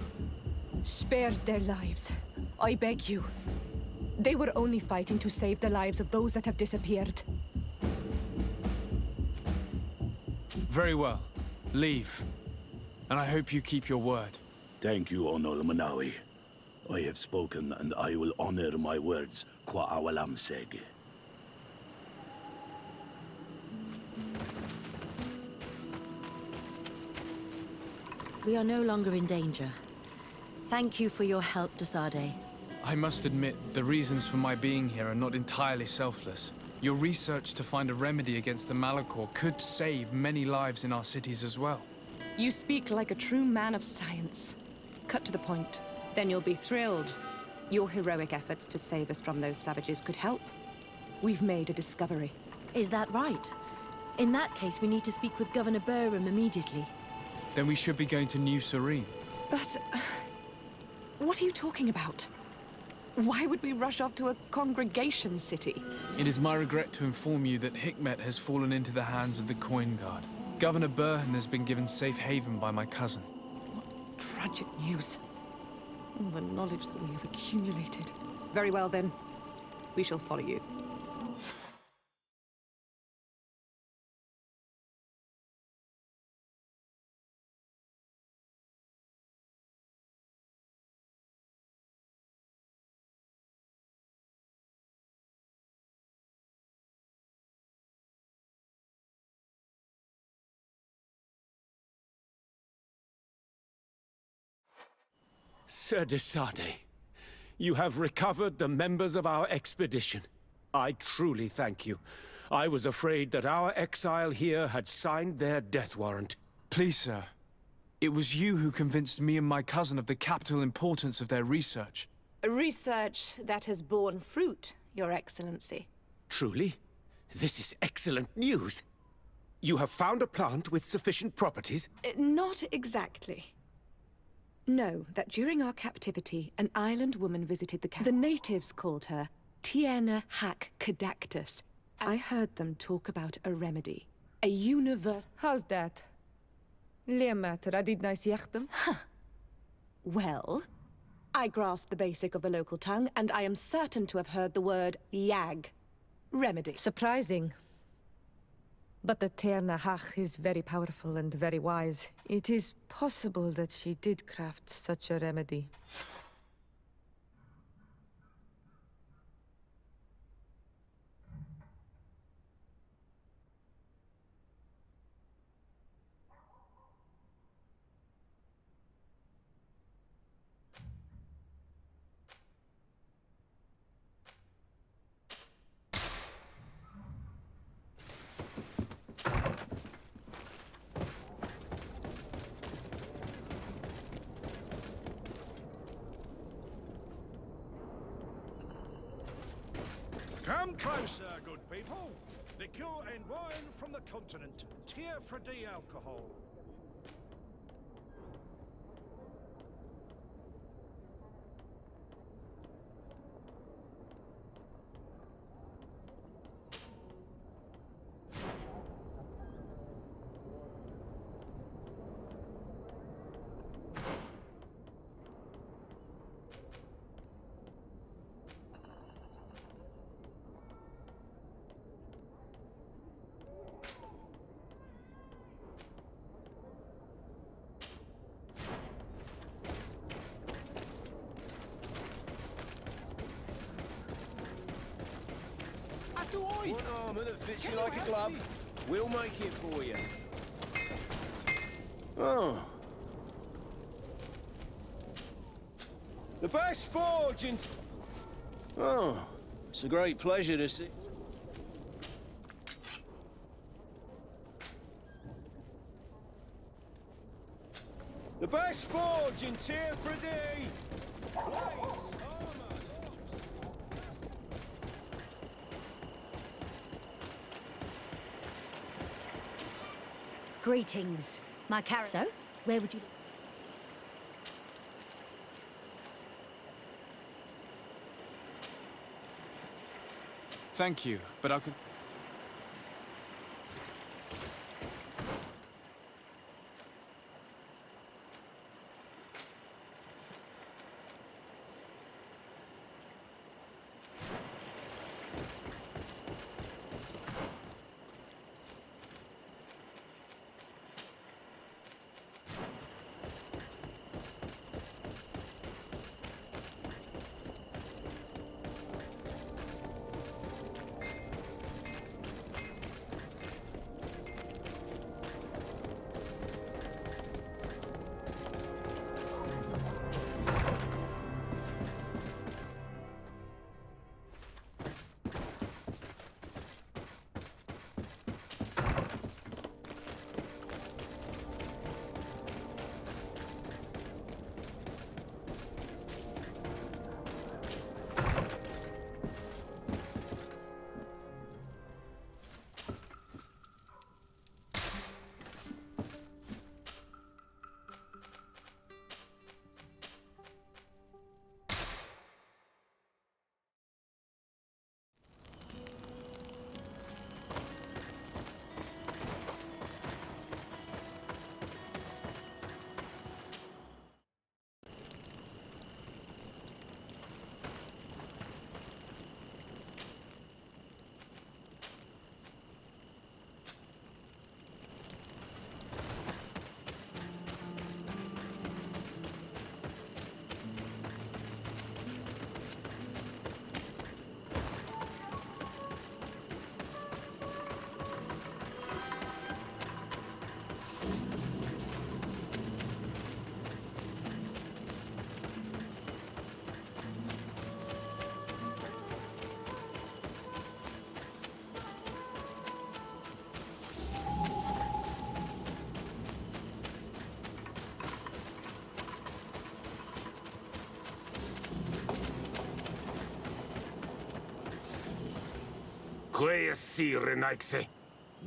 Spare their lives. I beg you. They were only fighting to save the lives of those that have disappeared. Very well. Leave. And I hope you keep your word. Thank you, Onol Manawi. I have spoken, and I will honor my words, Kwa awalam seg. We are no longer in danger. Thank you for your help, Desade. I must admit, the reasons for my being here are not entirely selfless. Your research to find a remedy against the Malachor could save many lives in our cities as well. You speak like a true man of science. Cut to the point. Then you'll be thrilled. Your heroic efforts to save us from those savages could help. We've made a discovery. Is that right? In that case, we need to speak with Governor Burham immediately. Then we should be going to New Serene. But... what are you talking about? Why would we rush off to a congregation city? It is my regret to inform you that Hikmet has fallen into the hands of the Coin Guard. Governor Burhan has been given safe haven by my cousin. What tragic news. All the knowledge that we have accumulated. Very well then. We shall follow you. Sir Desade, you have recovered the members of our expedition. I truly thank you. I was afraid that our exile here had signed their death warrant. Please, sir. It was you who convinced me and my cousin of the capital importance of their research. A research that has borne fruit, Your Excellency. Truly? This is excellent news. You have found a plant with sufficient properties? Not exactly. Know that during our captivity, an island woman visited the camp. The natives called her Tiena Hack Cadactus. I heard them talk about a remedy. A universe... How's that? Leamat radidnais yachtem? Well, I grasp the basic of the local tongue, and I am certain to have heard the word yag. Remedy. Surprising. But the Terna Hach is very powerful and very wise. It is possible that she did craft such a remedy. Come closer, good people. Liqueur and wine from the continent. Tier for the alcohol. One armour that fits you like a glove. We'll make it for you. Oh. The best forge in... Oh. It's a great pleasure to see. The best forge in Tier 3D. Blades, armour, Greetings, my character. So, where would you... Thank you, but I could...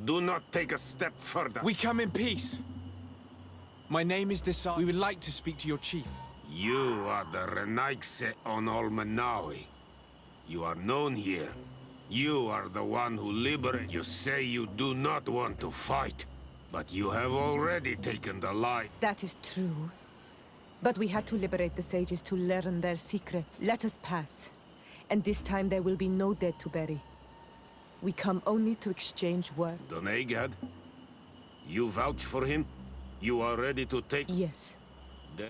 Do not take a step further. We come in peace. My name is Desar. We would like to speak to your chief. You are the Renaigse on Olmanawi. You are known here. You are the one who liberated. You say you do not want to fight, but you have already taken the light. That is true. But we had to liberate the sages to learn their secrets. Let us pass. And this time there will be no dead to bury. We come only to exchange word. Donegad? You vouch for him? You are ready to take... Yes.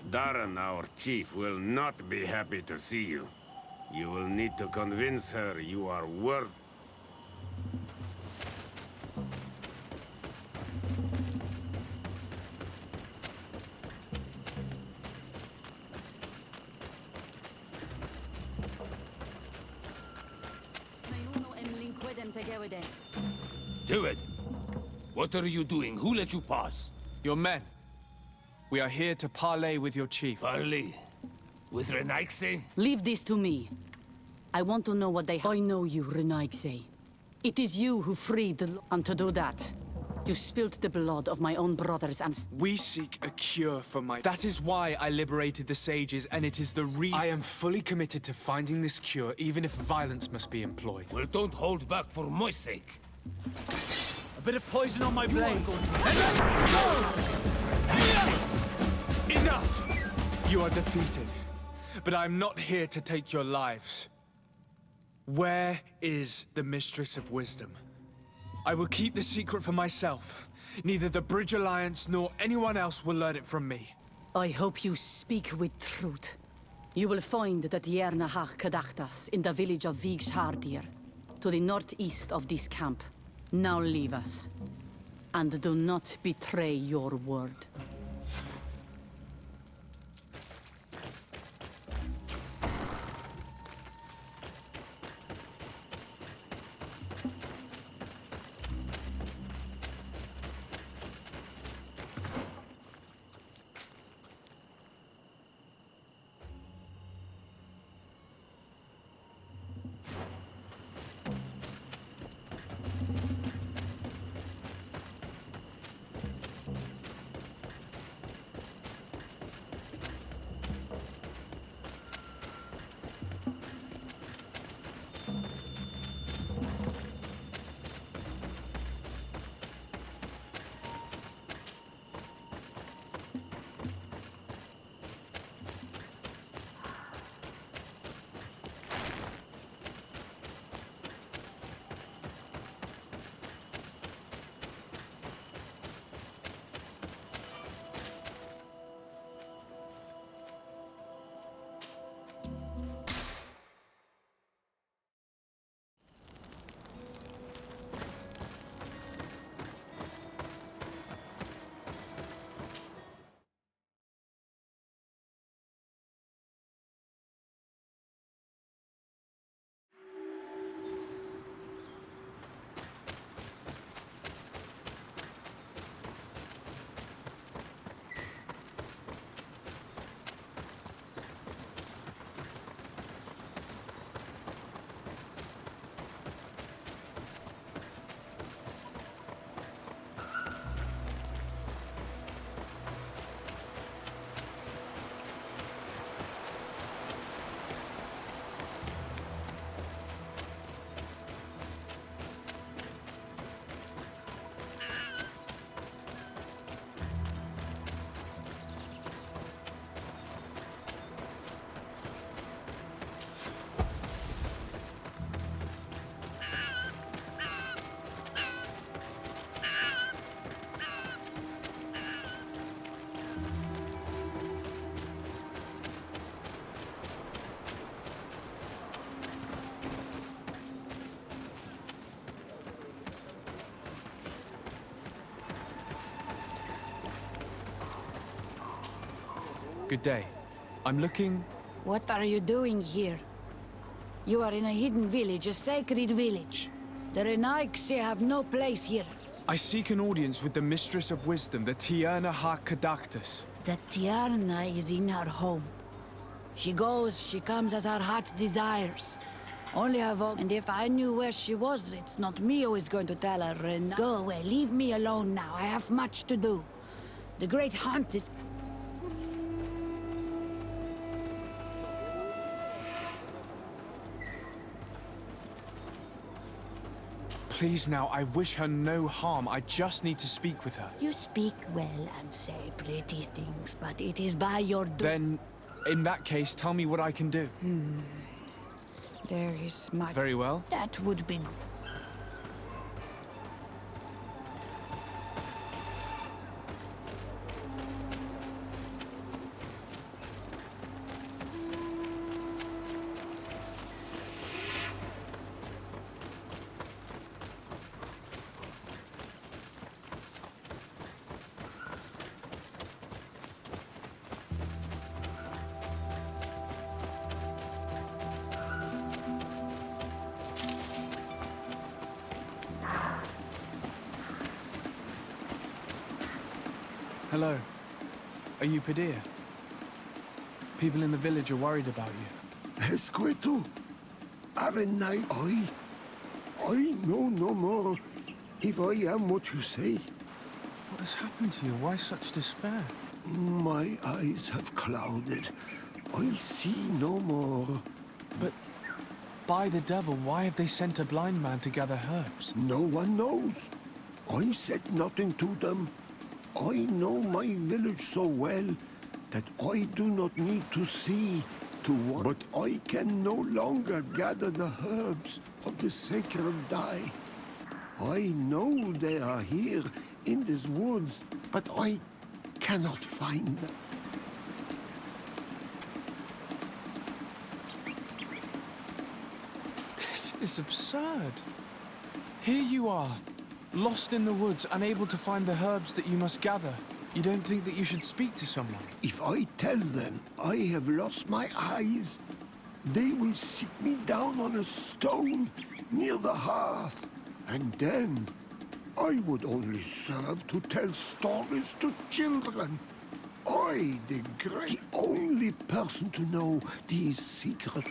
Darren, our chief, will not be happy to see you. You will need to convince her you are worth... Do it! What are you doing? Who let you pass? Your men. We are here to parley with your chief. Parley? With Renaigse? Leave this to me. I want to know what they... I know you, Renaigse. It is you who freed the... And to do that, you spilled the blood of my own brothers and... We seek a cure for my... That is why I liberated the sages, and it is the reason... I am fully committed to finding this cure, even if violence must be employed. Well, don't hold back for my sake. A bit of poison on my blade. Enough! You are defeated. But I'm not here to take your lives. Where is the Mistress of Wisdom? I will keep the secret for myself. Neither the Bridge Alliance nor anyone else will learn it from me. I hope you speak with truth. You will find the Tierna Kadachtas in the village of Vigshardir, to the northeast of this camp. Now leave us. And do not betray your word. Good day. I'm looking... What are you doing here? You are in a hidden village, a sacred village. The Renaigse have no place here. I seek an audience with the Mistress of Wisdom, the Tierna Kadachtas. The Tierna is in her home. She goes, she comes as her heart desires. Only her vote. And if I knew where she was, it's not me who is going to tell her, Go away, leave me alone now. I have much to do. The great hunt is... Please now, I wish her no harm. I just need to speak with her. You speak well and say pretty things, but it is by your Then, in that case, tell me what I can do. There is much. Very well. That would be good. Hello. Are you Padilla? People in the village are worried about you. Esqueto, Arenai, I know no more if I am what you say. What has happened to you? Why such despair? My eyes have clouded. I see no more. But by the devil, why have they sent a blind man to gather herbs? No one knows. I said nothing to them. I know my village so well that I do not need to see to what. But I can no longer gather the herbs of the sacred dye. I know they are here in these woods, but I cannot find them. This is absurd. Here you are, lost in the woods, unable to find the herbs that you must gather. You don't think that you should speak to someone? If I tell them I have lost my eyes, they will sit me down on a stone near the hearth. And then I would only serve to tell stories to children. I, the only person to know these secrets.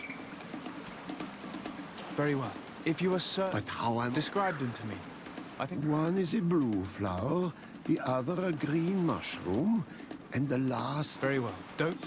Very well. If you are certain... But how am I... Describe them to me. I think... One is a blue flower, the other a green mushroom, and the last... Very well. Don't...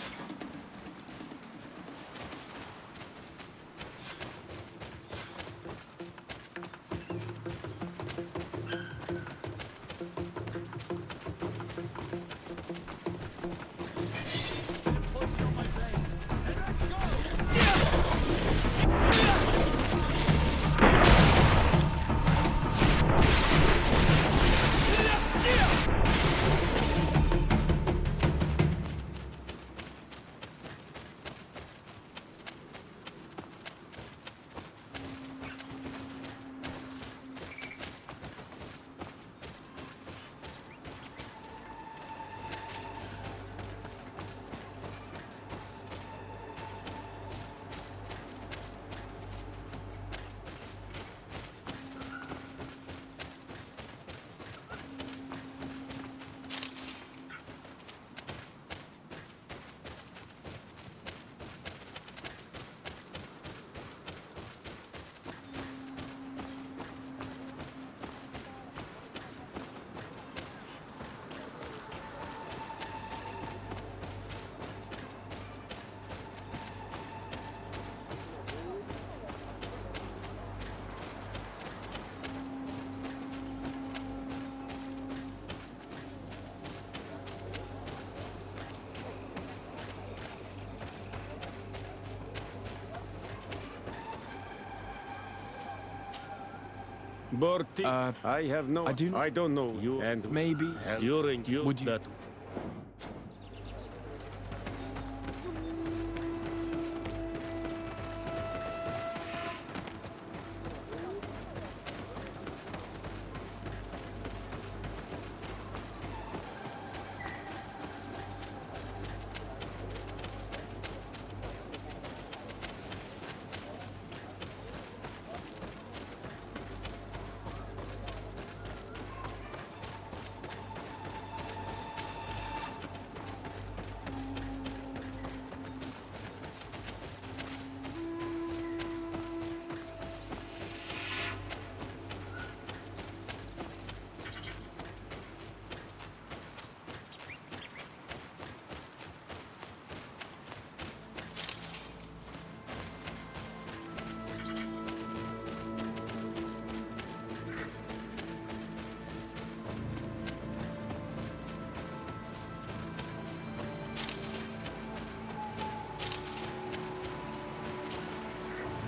Bertie, I have no... I don't know you, and maybe during you... Would you... That...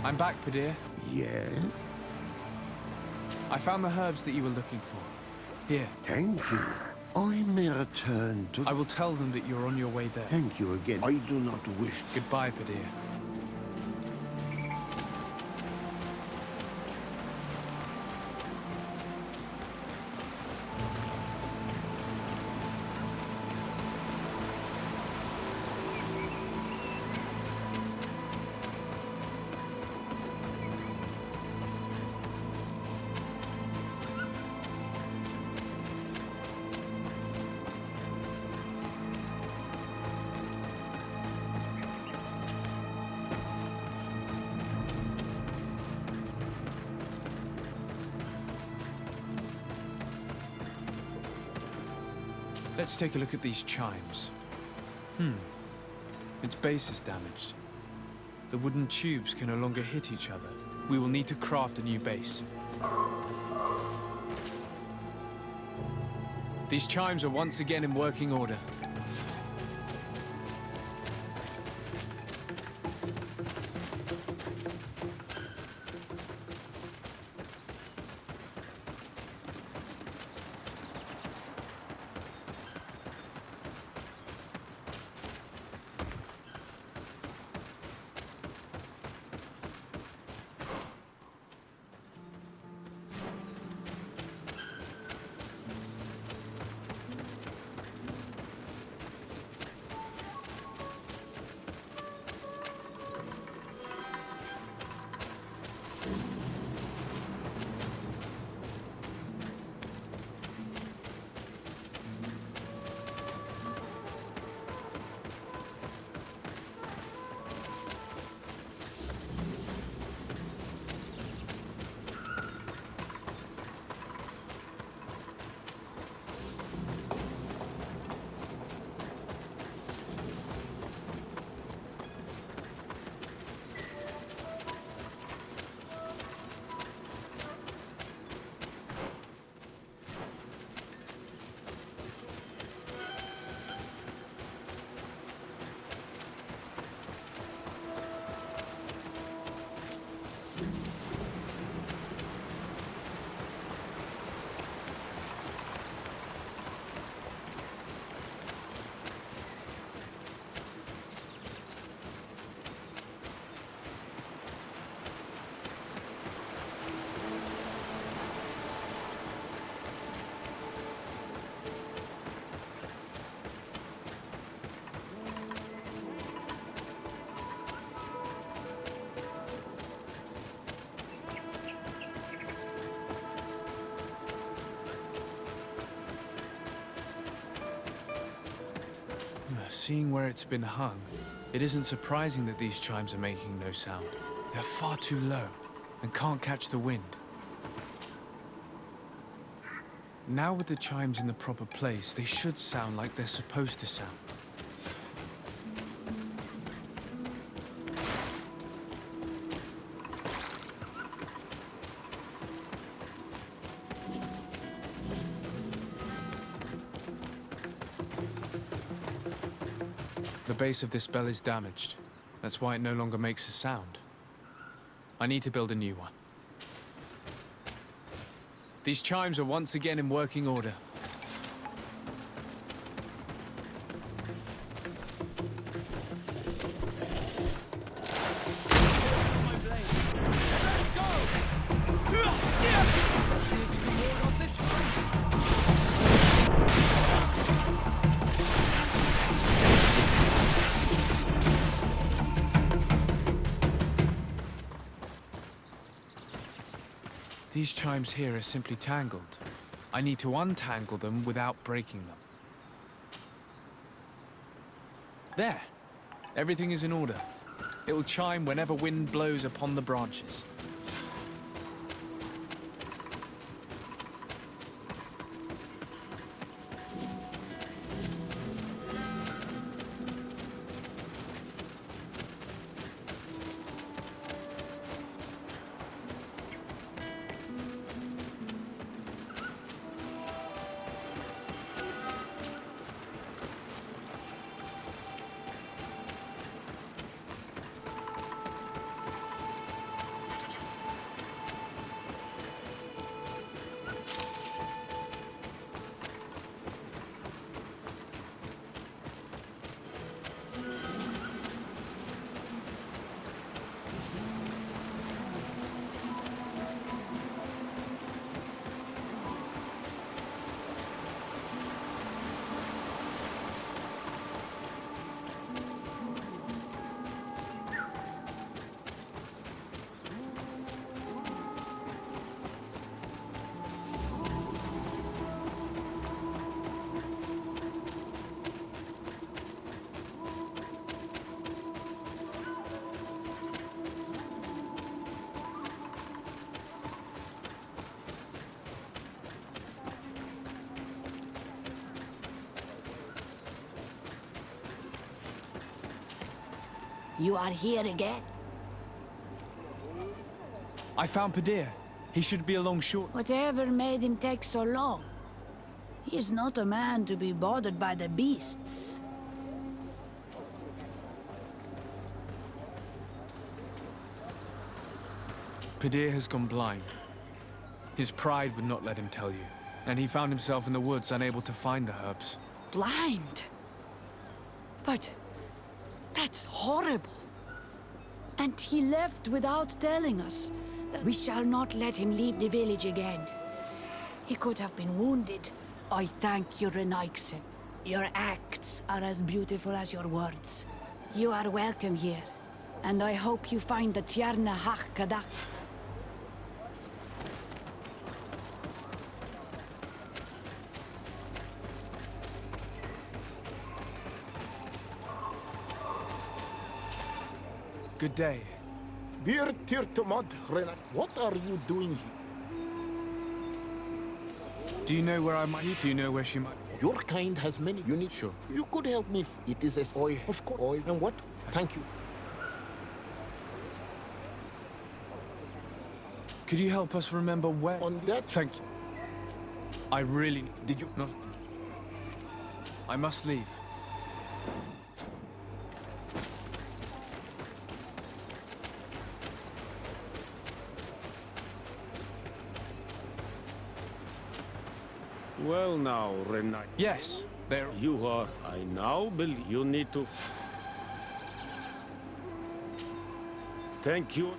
I'm back, Padir. Yeah? I found the herbs that you were looking for. Here. Thank you. I may return to... I will tell them that you're on your way there. Thank you again. I do not wish... Goodbye, Padir. Let's take a look at these chimes. Its base is damaged. The wooden tubes can no longer hit each other. We will need to craft a new base. These chimes are once again in working order. Seeing where it's been hung, it isn't surprising that these chimes are making no sound. They're far too low and can't catch the wind. Now with the chimes in the proper place, they should sound like they're supposed to sound. The base of this bell is damaged. That's why it no longer makes a sound. I need to build a new one. These chimes are once again in working order. These chimes here are simply tangled. I need to untangle them without breaking them. There! Everything is in order. It will chime whenever wind blows upon the branches. You are here again. I found Padir. He should be along short. Whatever made him take so long? He is not a man to be bothered by the beasts. Padir has gone blind. His pride would not let him tell you, and he found himself in the woods unable to find the herbs. Blind? But that's horrible. And he left without telling us. We shall not let him leave the village again. He could have been wounded. I thank you, Renaixen. Your acts are as beautiful as your words. You are welcome here, and I hope you find the Tierna Hach Kadak. Good day. Bir Tirtumad, Rena. What are you doing here? Do you know where I might... Do you know where she might... Your kind has many unique... Sure. You could help me. It is a... Oil. Of course. Oil. And what? Thank you. Could you help us remember where... On that... Thank you. I really... Did you... Not... I must leave. Well now, Renai. Yes, there... You are... I now believe you need to... Thank you.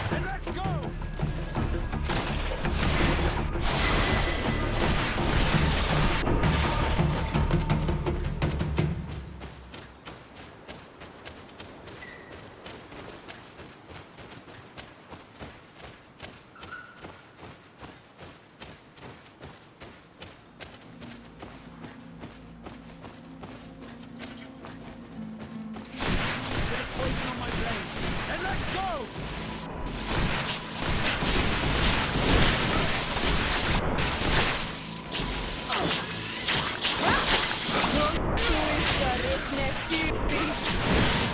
And let's go! And let's go!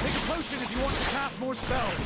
Take a potion if you want to cast more spells.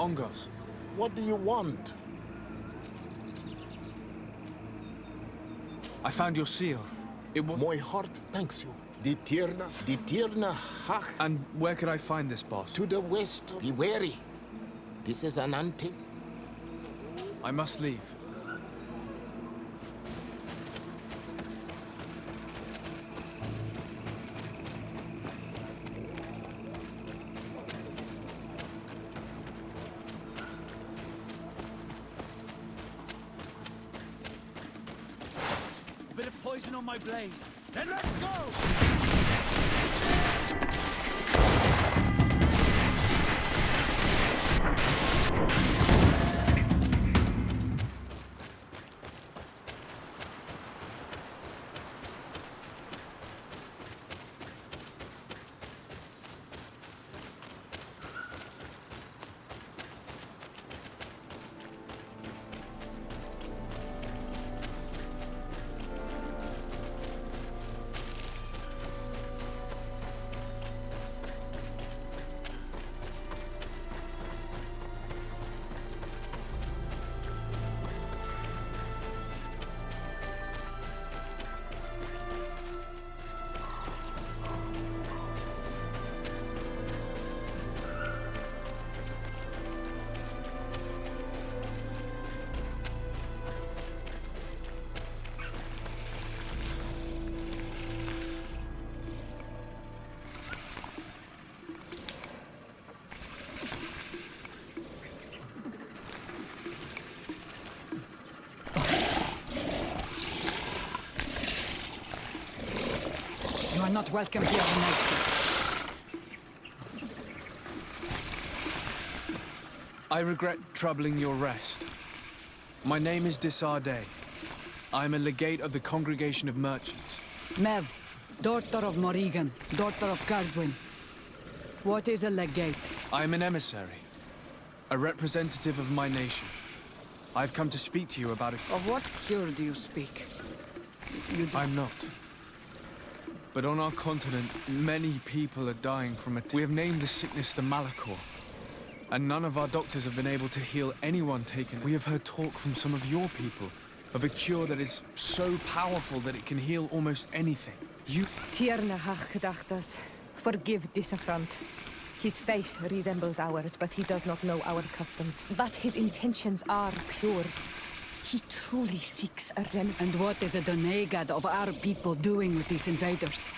Ongos. What do you want? I found your seal. It was... My heart thanks you. The Tirna Hach. And where could I find this boss? To the west. Be wary. This is an antique. I must leave. A bit of poison on my blade. Then let's go! You are not welcome here, Knights. I regret troubling your rest. My name is Desarde. I am a legate of the Congregation of Merchants. Mev, daughter of Morrigan, daughter of Cardwin. What is a legate? I am an emissary, a representative of my nation. I've come to speak to you about it. Of what cure do you speak? I'm not. But on our continent, many people are dying from it. We have named the sickness the Malachor. And none of our doctors have been able to heal anyone taken. We have heard talk from some of your people of a cure that is so powerful that it can heal almost anything. You... Tierna Hachkedachtas, forgive this affront. His face resembles ours, but he does not know our customs. But his intentions are pure. He truly seeks a remedy. And what is the Donegad of our people doing with these invaders?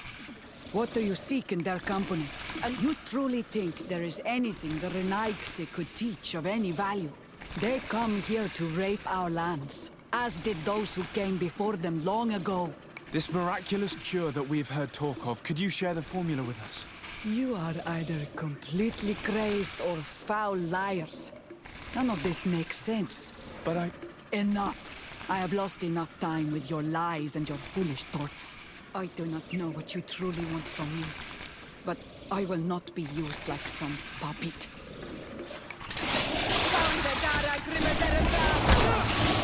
What do you seek in their company? And you truly think there is anything the Renaigse could teach of any value? They come here to rape our lands, as did those who came before them long ago. This miraculous cure that we've heard talk of, could you share the formula with us? You are either completely crazed or foul liars. None of this makes sense. But Enough! I have lost enough time with your lies and your foolish thoughts. I do not know what you truly want from me, but I will not be used like some puppet.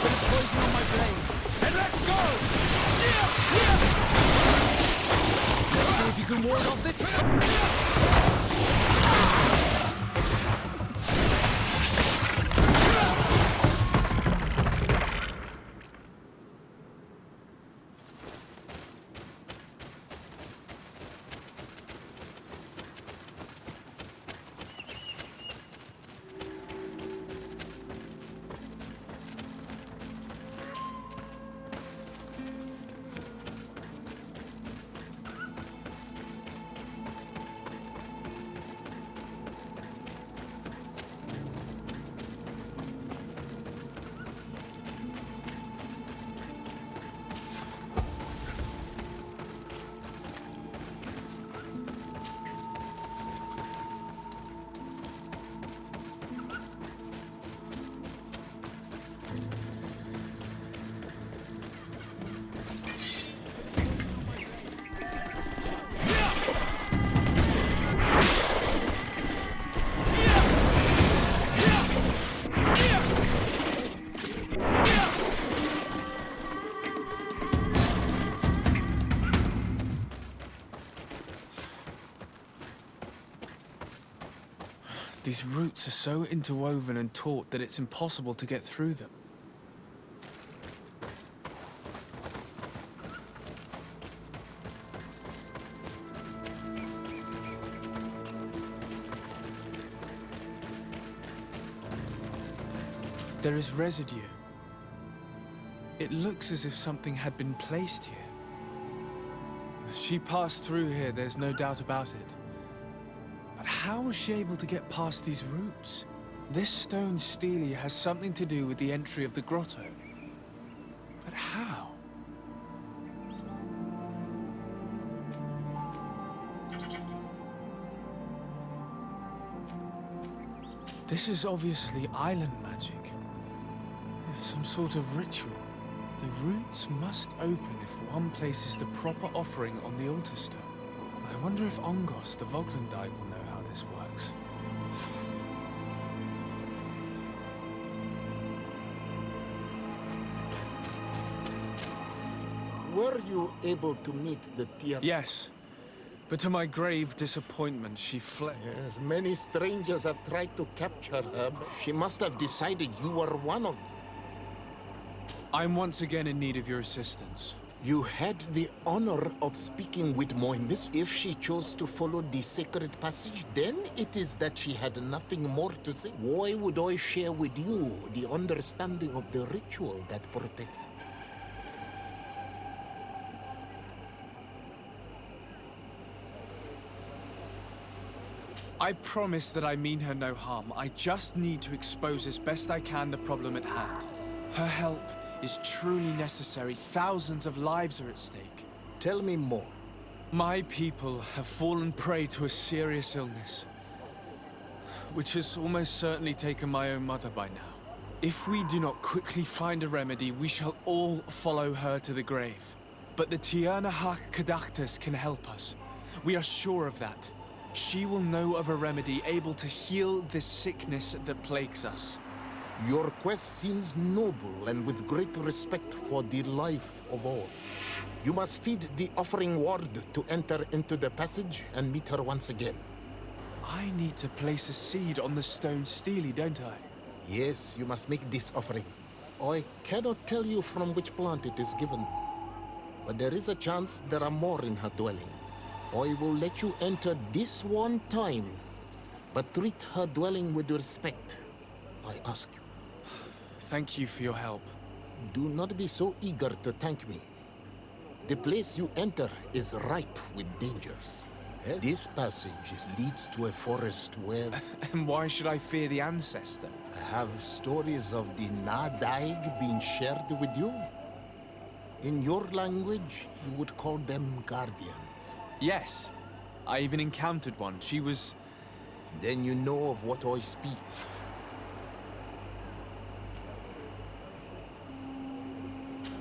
Put a poison on my blade. And let's go! Let's see if you can ward off this. These roots are so interwoven and taut that it's impossible to get through them. There is residue. It looks as if something had been placed here. She passed through here, there's no doubt about it. But how was she able to get past these roots? This stone stele has something to do with the entry of the grotto. But how? This is obviously island magic. Some sort of ritual. The roots must open if one places the proper offering on the altar stone. I wonder if Ongos, the Voglandike, will know how this works. Were you able to meet the Tier? Yes, but to my grave disappointment, she fled. Yes, many strangers have tried to capture her, but she must have decided you were one of them. I'm once again in need of your assistance. You had the honor of speaking with Moimis. If she chose to follow the sacred passage, then it is that she had nothing more to say. Why would I share with you the understanding of the ritual that protects? I promise that I mean her no harm. I just need to expose as best I can the problem at hand. Her help is truly necessary. Thousands of lives are at stake. Tell me more. My people have fallen prey to a serious illness, which has almost certainly taken my own mother by now. If we do not quickly find a remedy, we shall all follow her to the grave. But the Tiernahak Kadachtas can help us. We are sure of that. She will know of a remedy able to heal this sickness that plagues us. Your quest seems noble and with great respect for the life of all. You must feed the offering ward to enter into the passage and meet her once again. I need to place a seed on the stone stele, don't I? Yes, you must make this offering. I cannot tell you from which plant it is given, but there is a chance there are more in her dwelling. I will let you enter this one time, but treat her dwelling with respect, I ask you. Thank you for your help. Do not be so eager to thank me. The place you enter is ripe with dangers. This passage leads to a forest where... And why should I fear the ancestor? Have stories of the Nadaig been shared with you? In your language, you would call them guardians. Yes. I even encountered one. She was... Then you know of what I speak.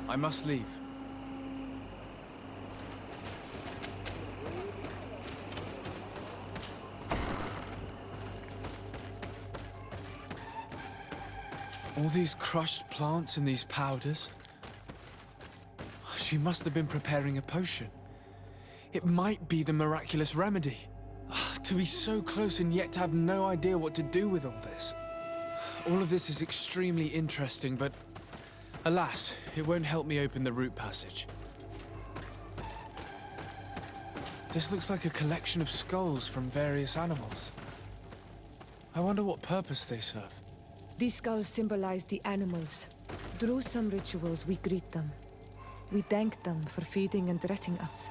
I must leave. All these crushed plants and these powders. She must have been preparing a potion. It might be the miraculous remedy. To be so close and yet to have no idea what to do with all this. All of this is extremely interesting, but alas, it won't help me open the root passage. This looks like a collection of skulls from various animals. I wonder what purpose they serve. These skulls symbolize the animals. Through some rituals, we greet them. We thank them for feeding and dressing us,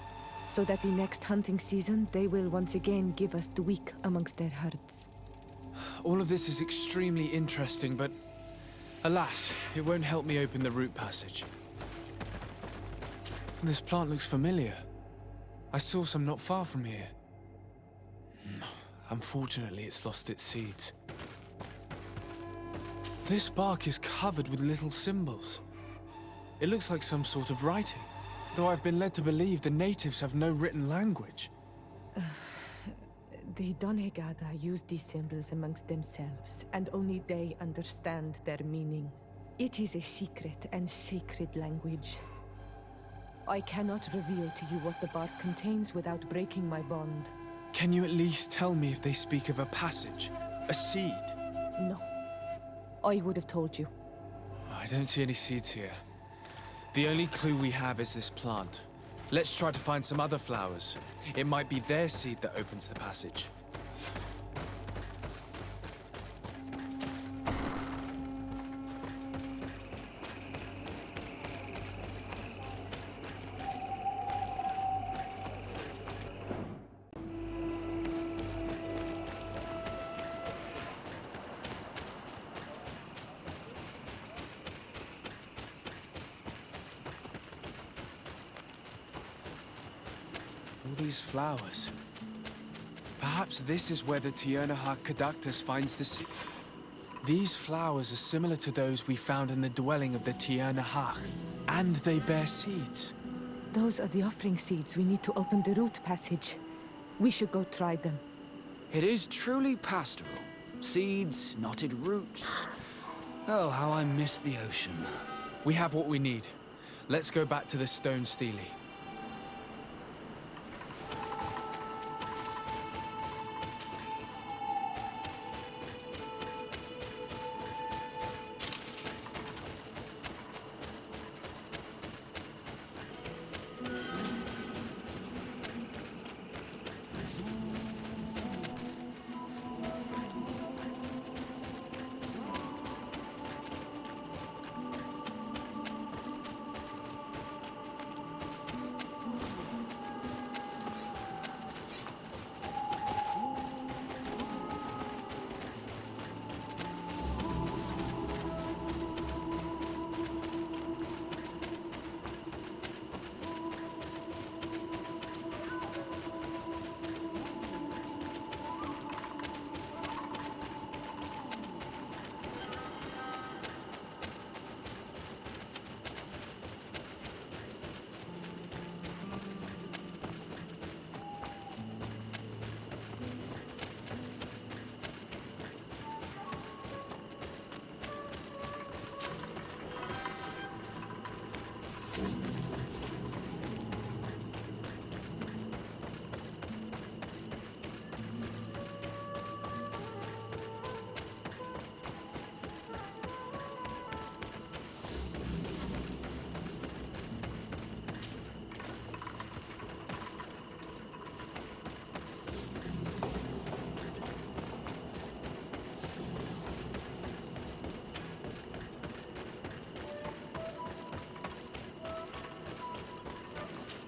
so that the next hunting season, they will once again give us the weak amongst their herds. All of this is extremely interesting, but alas, it won't help me open the root passage. This plant looks familiar. I saw some not far from here. Unfortunately, it's lost its seeds. This bark is covered with little symbols. It looks like some sort of writing, though I've been led to believe the natives have no written language. The Donegada use these symbols amongst themselves, and only they understand their meaning. It is a secret and sacred language. I cannot reveal to you what the bark contains without breaking my bond. Can you at least tell me if they speak of a passage? A seed? No. I would have told you. I don't see any seeds here. The only clue we have is this plant. Let's try to find some other flowers. It might be their seed that opens the passage. All these flowers. Perhaps this is where the Tiernahak Caductus finds the seed. These flowers are similar to those we found in the dwelling of the Tiernahak, and they bear seeds. Those are the offering seeds we need to open the root passage. We should go try them. It is truly pastoral. Seeds, knotted roots. Oh, how I miss the ocean. We have what we need. Let's go back to the stone stele.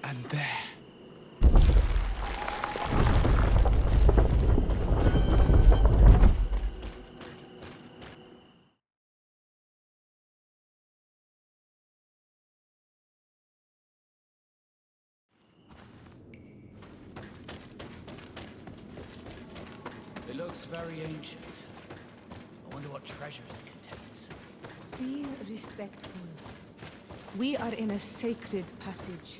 And there. It looks very ancient. I wonder what treasures it contains. Be respectful. We are in a sacred passage,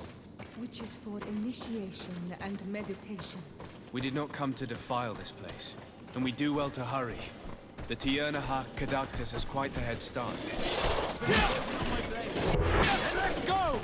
which is for initiation and meditation. We did not come to defile this place, and we do well to hurry. The Tiernahak Caductus has quite the head start. Let's go!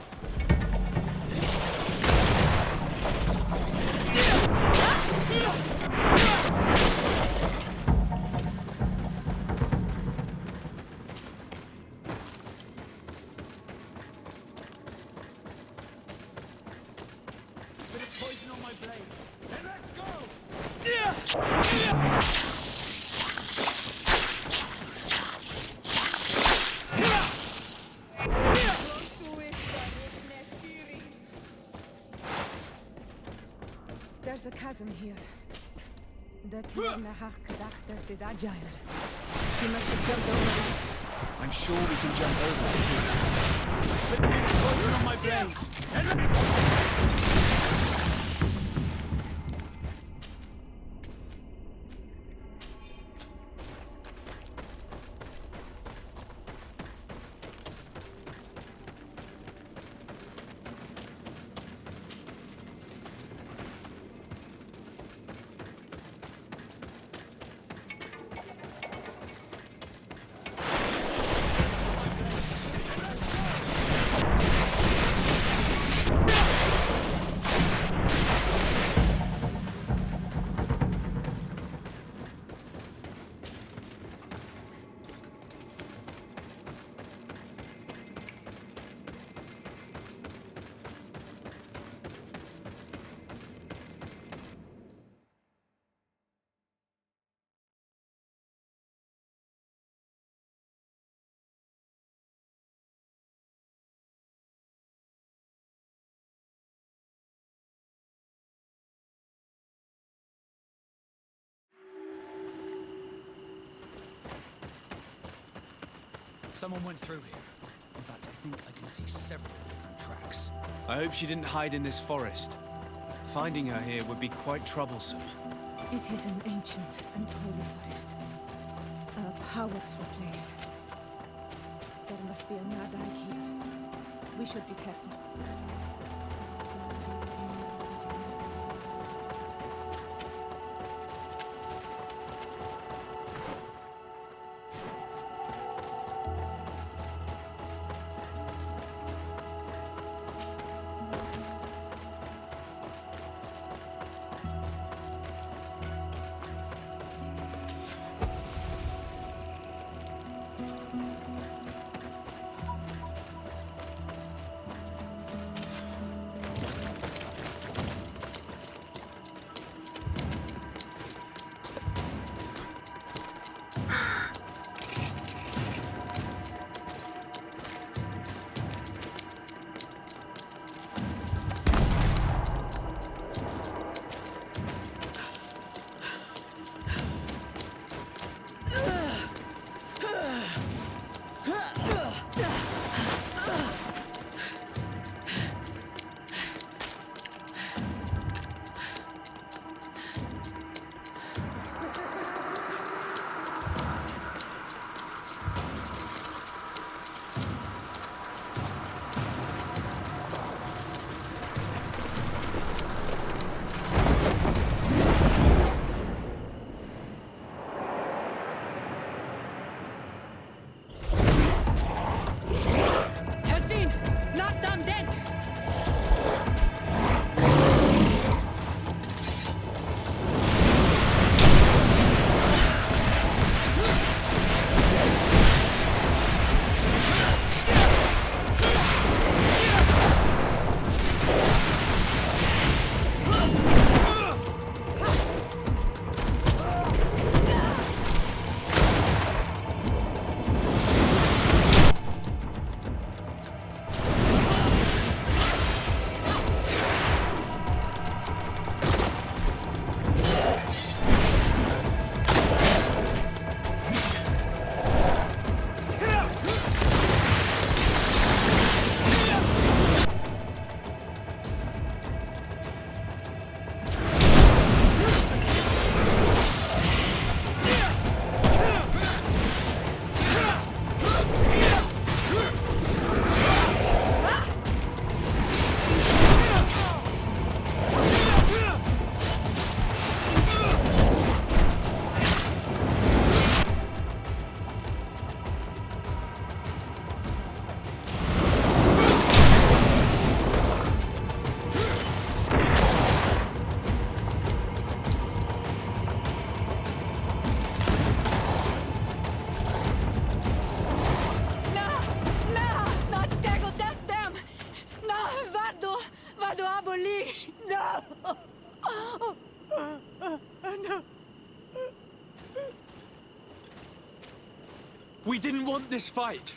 There's a chasm here. The Tiernahak Caductus is agile. She must have jumped over it. I'm sure we can jump over it too. Poison on my blade! Someone went through here. In fact, I think I can see several different tracks. I hope she didn't hide in this forest. Finding her here would be quite troublesome. It is an ancient and holy forest. A powerful place. There must be a Nadai here. We should be careful. We didn't want this fight.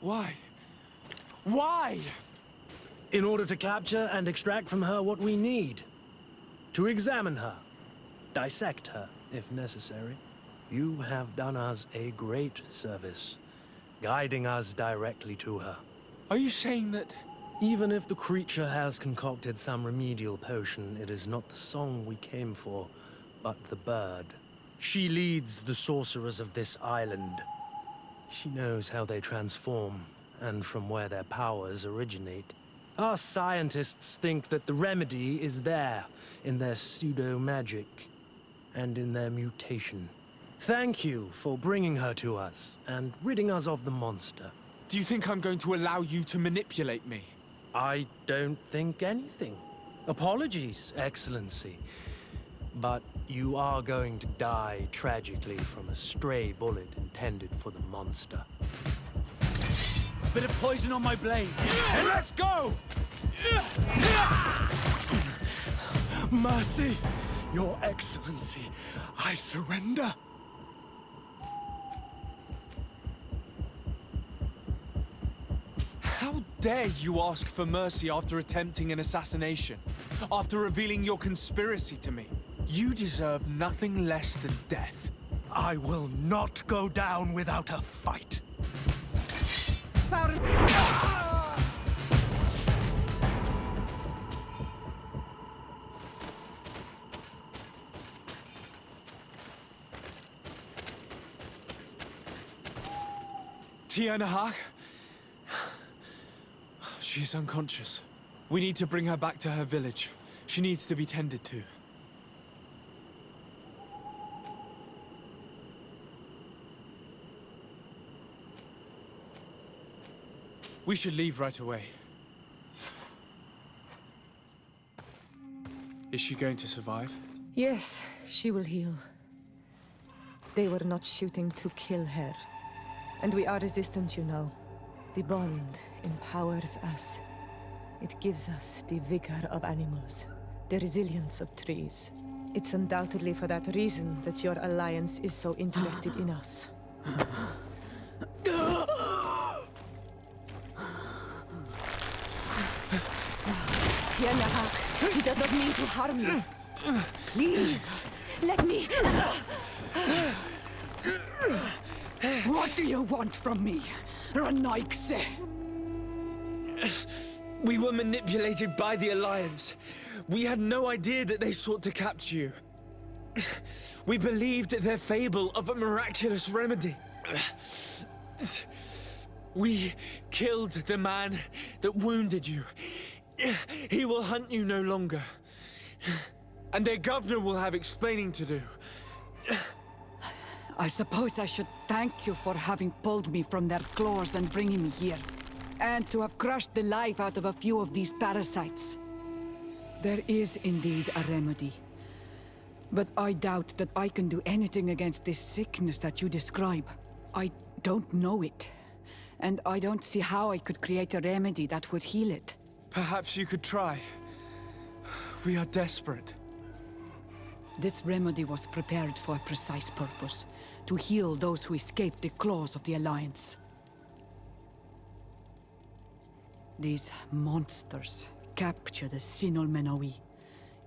Why? Why? In order to capture and extract from her what we need. To examine her. Dissect her, if necessary. You have done us a great service, guiding us directly to her. Are you saying that... Even if the creature has concocted some remedial potion, it is not the song we came for, but the bird. She leads the sorcerers of this island. She knows how they transform, and from where their powers originate. Our scientists think that the remedy is there, in their pseudo-magic, and in their mutation. Thank you for bringing her to us, and ridding us of the monster. Do you think I'm going to allow you to manipulate me? I don't think anything. Apologies, Excellency. But you are going to die tragically from a stray bullet intended for the monster. Bit of poison on my blade. And let's go! Mercy, Your Excellency, I surrender. How dare you ask for mercy after attempting an assassination? After revealing your conspiracy to me? You deserve nothing less than death. I will not go down without a fight. Tianahak? She is unconscious. We need to bring her back to her village. She needs to be tended to. We should leave right away. Is she going to survive? Yes, she will heal. They were not shooting to kill her. And we are resistant, you know. The bond empowers us. It gives us the vigor of animals, the resilience of trees. It's undoubtedly for that reason that your alliance is so interested in us. Tianahak, he does not mean to harm you. Please, let me... What do you want from me, Ranaikse? We were manipulated by the Alliance. We had no idea that they sought to capture you. We believed their fable of a miraculous remedy. We killed the man that wounded you. He will hunt you no longer. And their governor will have explaining to do. I suppose I should thank you for having pulled me from their claws and bringing me here. And to have crushed the life out of a few of these parasites. There is indeed a remedy. But I doubt that I can do anything against this sickness that you describe. I don't know it. And I don't see how I could create a remedy that would heal it. Perhaps you could try. We are desperate. This remedy was prepared for a precise purpose. To heal those who escaped the claws of the Alliance. These monsters capture the Sinol Menawi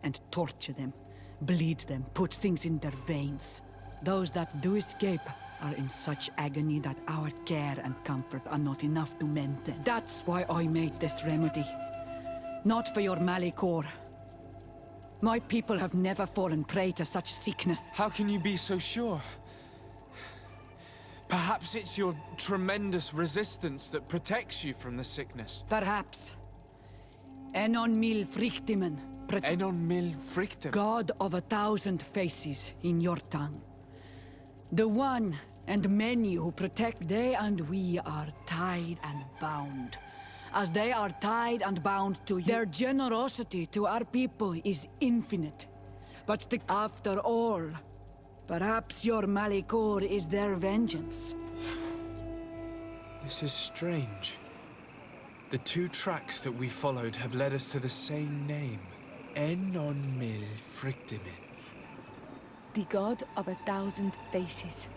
and torture them, bleed them, put things in their veins. Those that do escape are in such agony that our care and comfort are not enough to mend them. That's why I made this remedy. Not for your Malikor. My people have never fallen prey to such sickness. How can you be so sure? Perhaps it's your tremendous resistance that protects you from the sickness. Perhaps. Enon mil frictimen. Enon mil frictim. God of 1,000 faces in your tongue. The one and many who protect they and we are tied and bound. As they are tied and bound to you. Their generosity to our people is infinite. But after all, perhaps your Malikor is their vengeance. This is strange. The two tracks that we followed have led us to the same name. Enon mil frictimin. The god of 1,000 faces.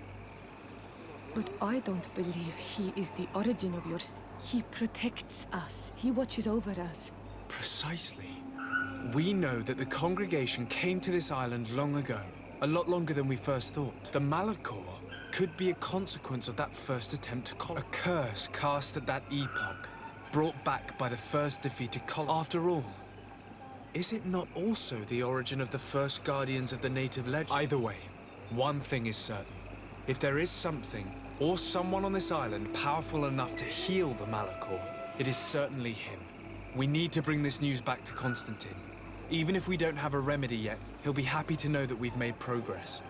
But I don't believe he is the origin of yours. He protects us. He watches over us. Precisely. We know that the congregation came to this island long ago. A lot longer than we first thought. The Malachor could be a consequence of that first attempt to colonize. A curse cast at that epoch, brought back by the first defeated colony. After all, is it not also the origin of the first guardians of the native legend? Either way, one thing is certain. If there is something, or someone on this island powerful enough to heal the Malachor, it is certainly him. We need to bring this news back to Constantine. Even if we don't have a remedy yet, he'll be happy to know that we've made progress.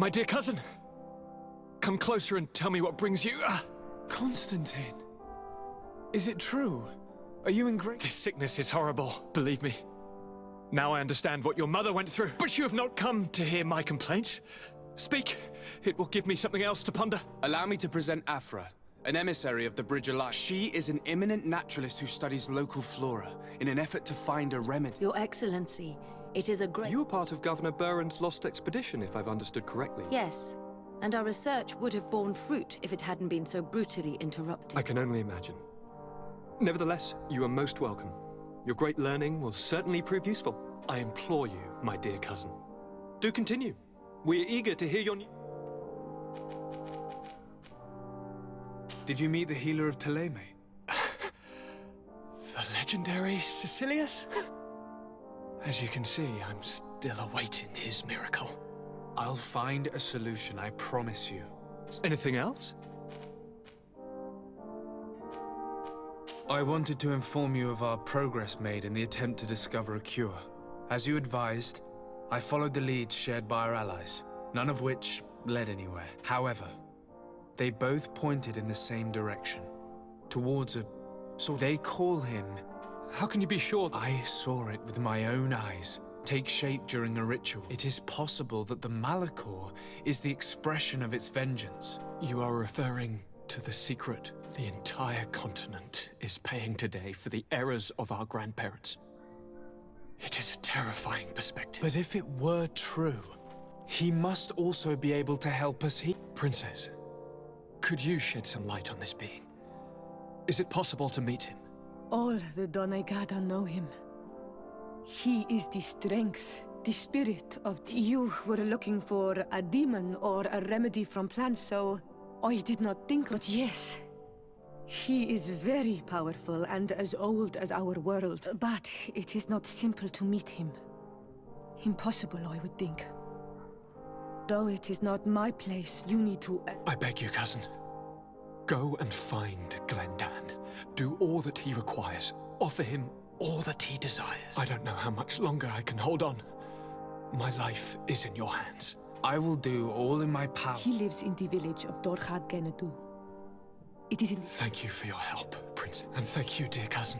My dear cousin, come closer and tell me what brings you. Constantine, is it true? Are you in great... This sickness is horrible, believe me. Now I understand what your mother went through, but you have not come to hear my complaints. Speak, it will give me something else to ponder. Allow me to present Afra, an emissary of the Bridge Alliance. She is an eminent naturalist who studies local flora in an effort to find a remedy. Your Excellency, it is a great... You were part of Governor Buren's lost expedition, if I've understood correctly. Yes, and our research would have borne fruit if it hadn't been so brutally interrupted. I can only imagine. Nevertheless, you are most welcome. Your great learning will certainly prove useful. I implore you, my dear cousin. Do continue. We are eager to hear your news. Did you meet the healer of Ptolemy? The legendary Sicilius? As you can see, I'm still awaiting his miracle. I'll find a solution, I promise you. Anything else? I wanted to inform you of our progress made in the attempt to discover a cure. As you advised, I followed the leads shared by our allies, none of which led anywhere. However, they both pointed in the same direction, towards a... So they call him... How can you be sure? I saw it with my own eyes take shape during a ritual. It is possible that the Malachor is the expression of its vengeance. You are referring to the secret the entire continent is paying today for the errors of our grandparents. It is a terrifying perspective. But if it were true, he must also be able to help us heal. Princess, could you shed some light on this being? Is it possible to meet him? All the Donegada know him. He is the strength, the spirit of... You were looking for a demon or a remedy from plants, so I did not think... But yes, he is very powerful and as old as our world. But it is not simple to meet him. Impossible, I would think. Though it is not my place, you need to... I beg you, cousin. Go and find Glendan. Do all that he requires. Offer him all that he desires. I don't know how much longer I can hold on. My life is in your hands. I will do all in my power. He lives in the village of Dorchad Genadu. It is in... Thank you for your help, Prince. And thank you, dear cousin.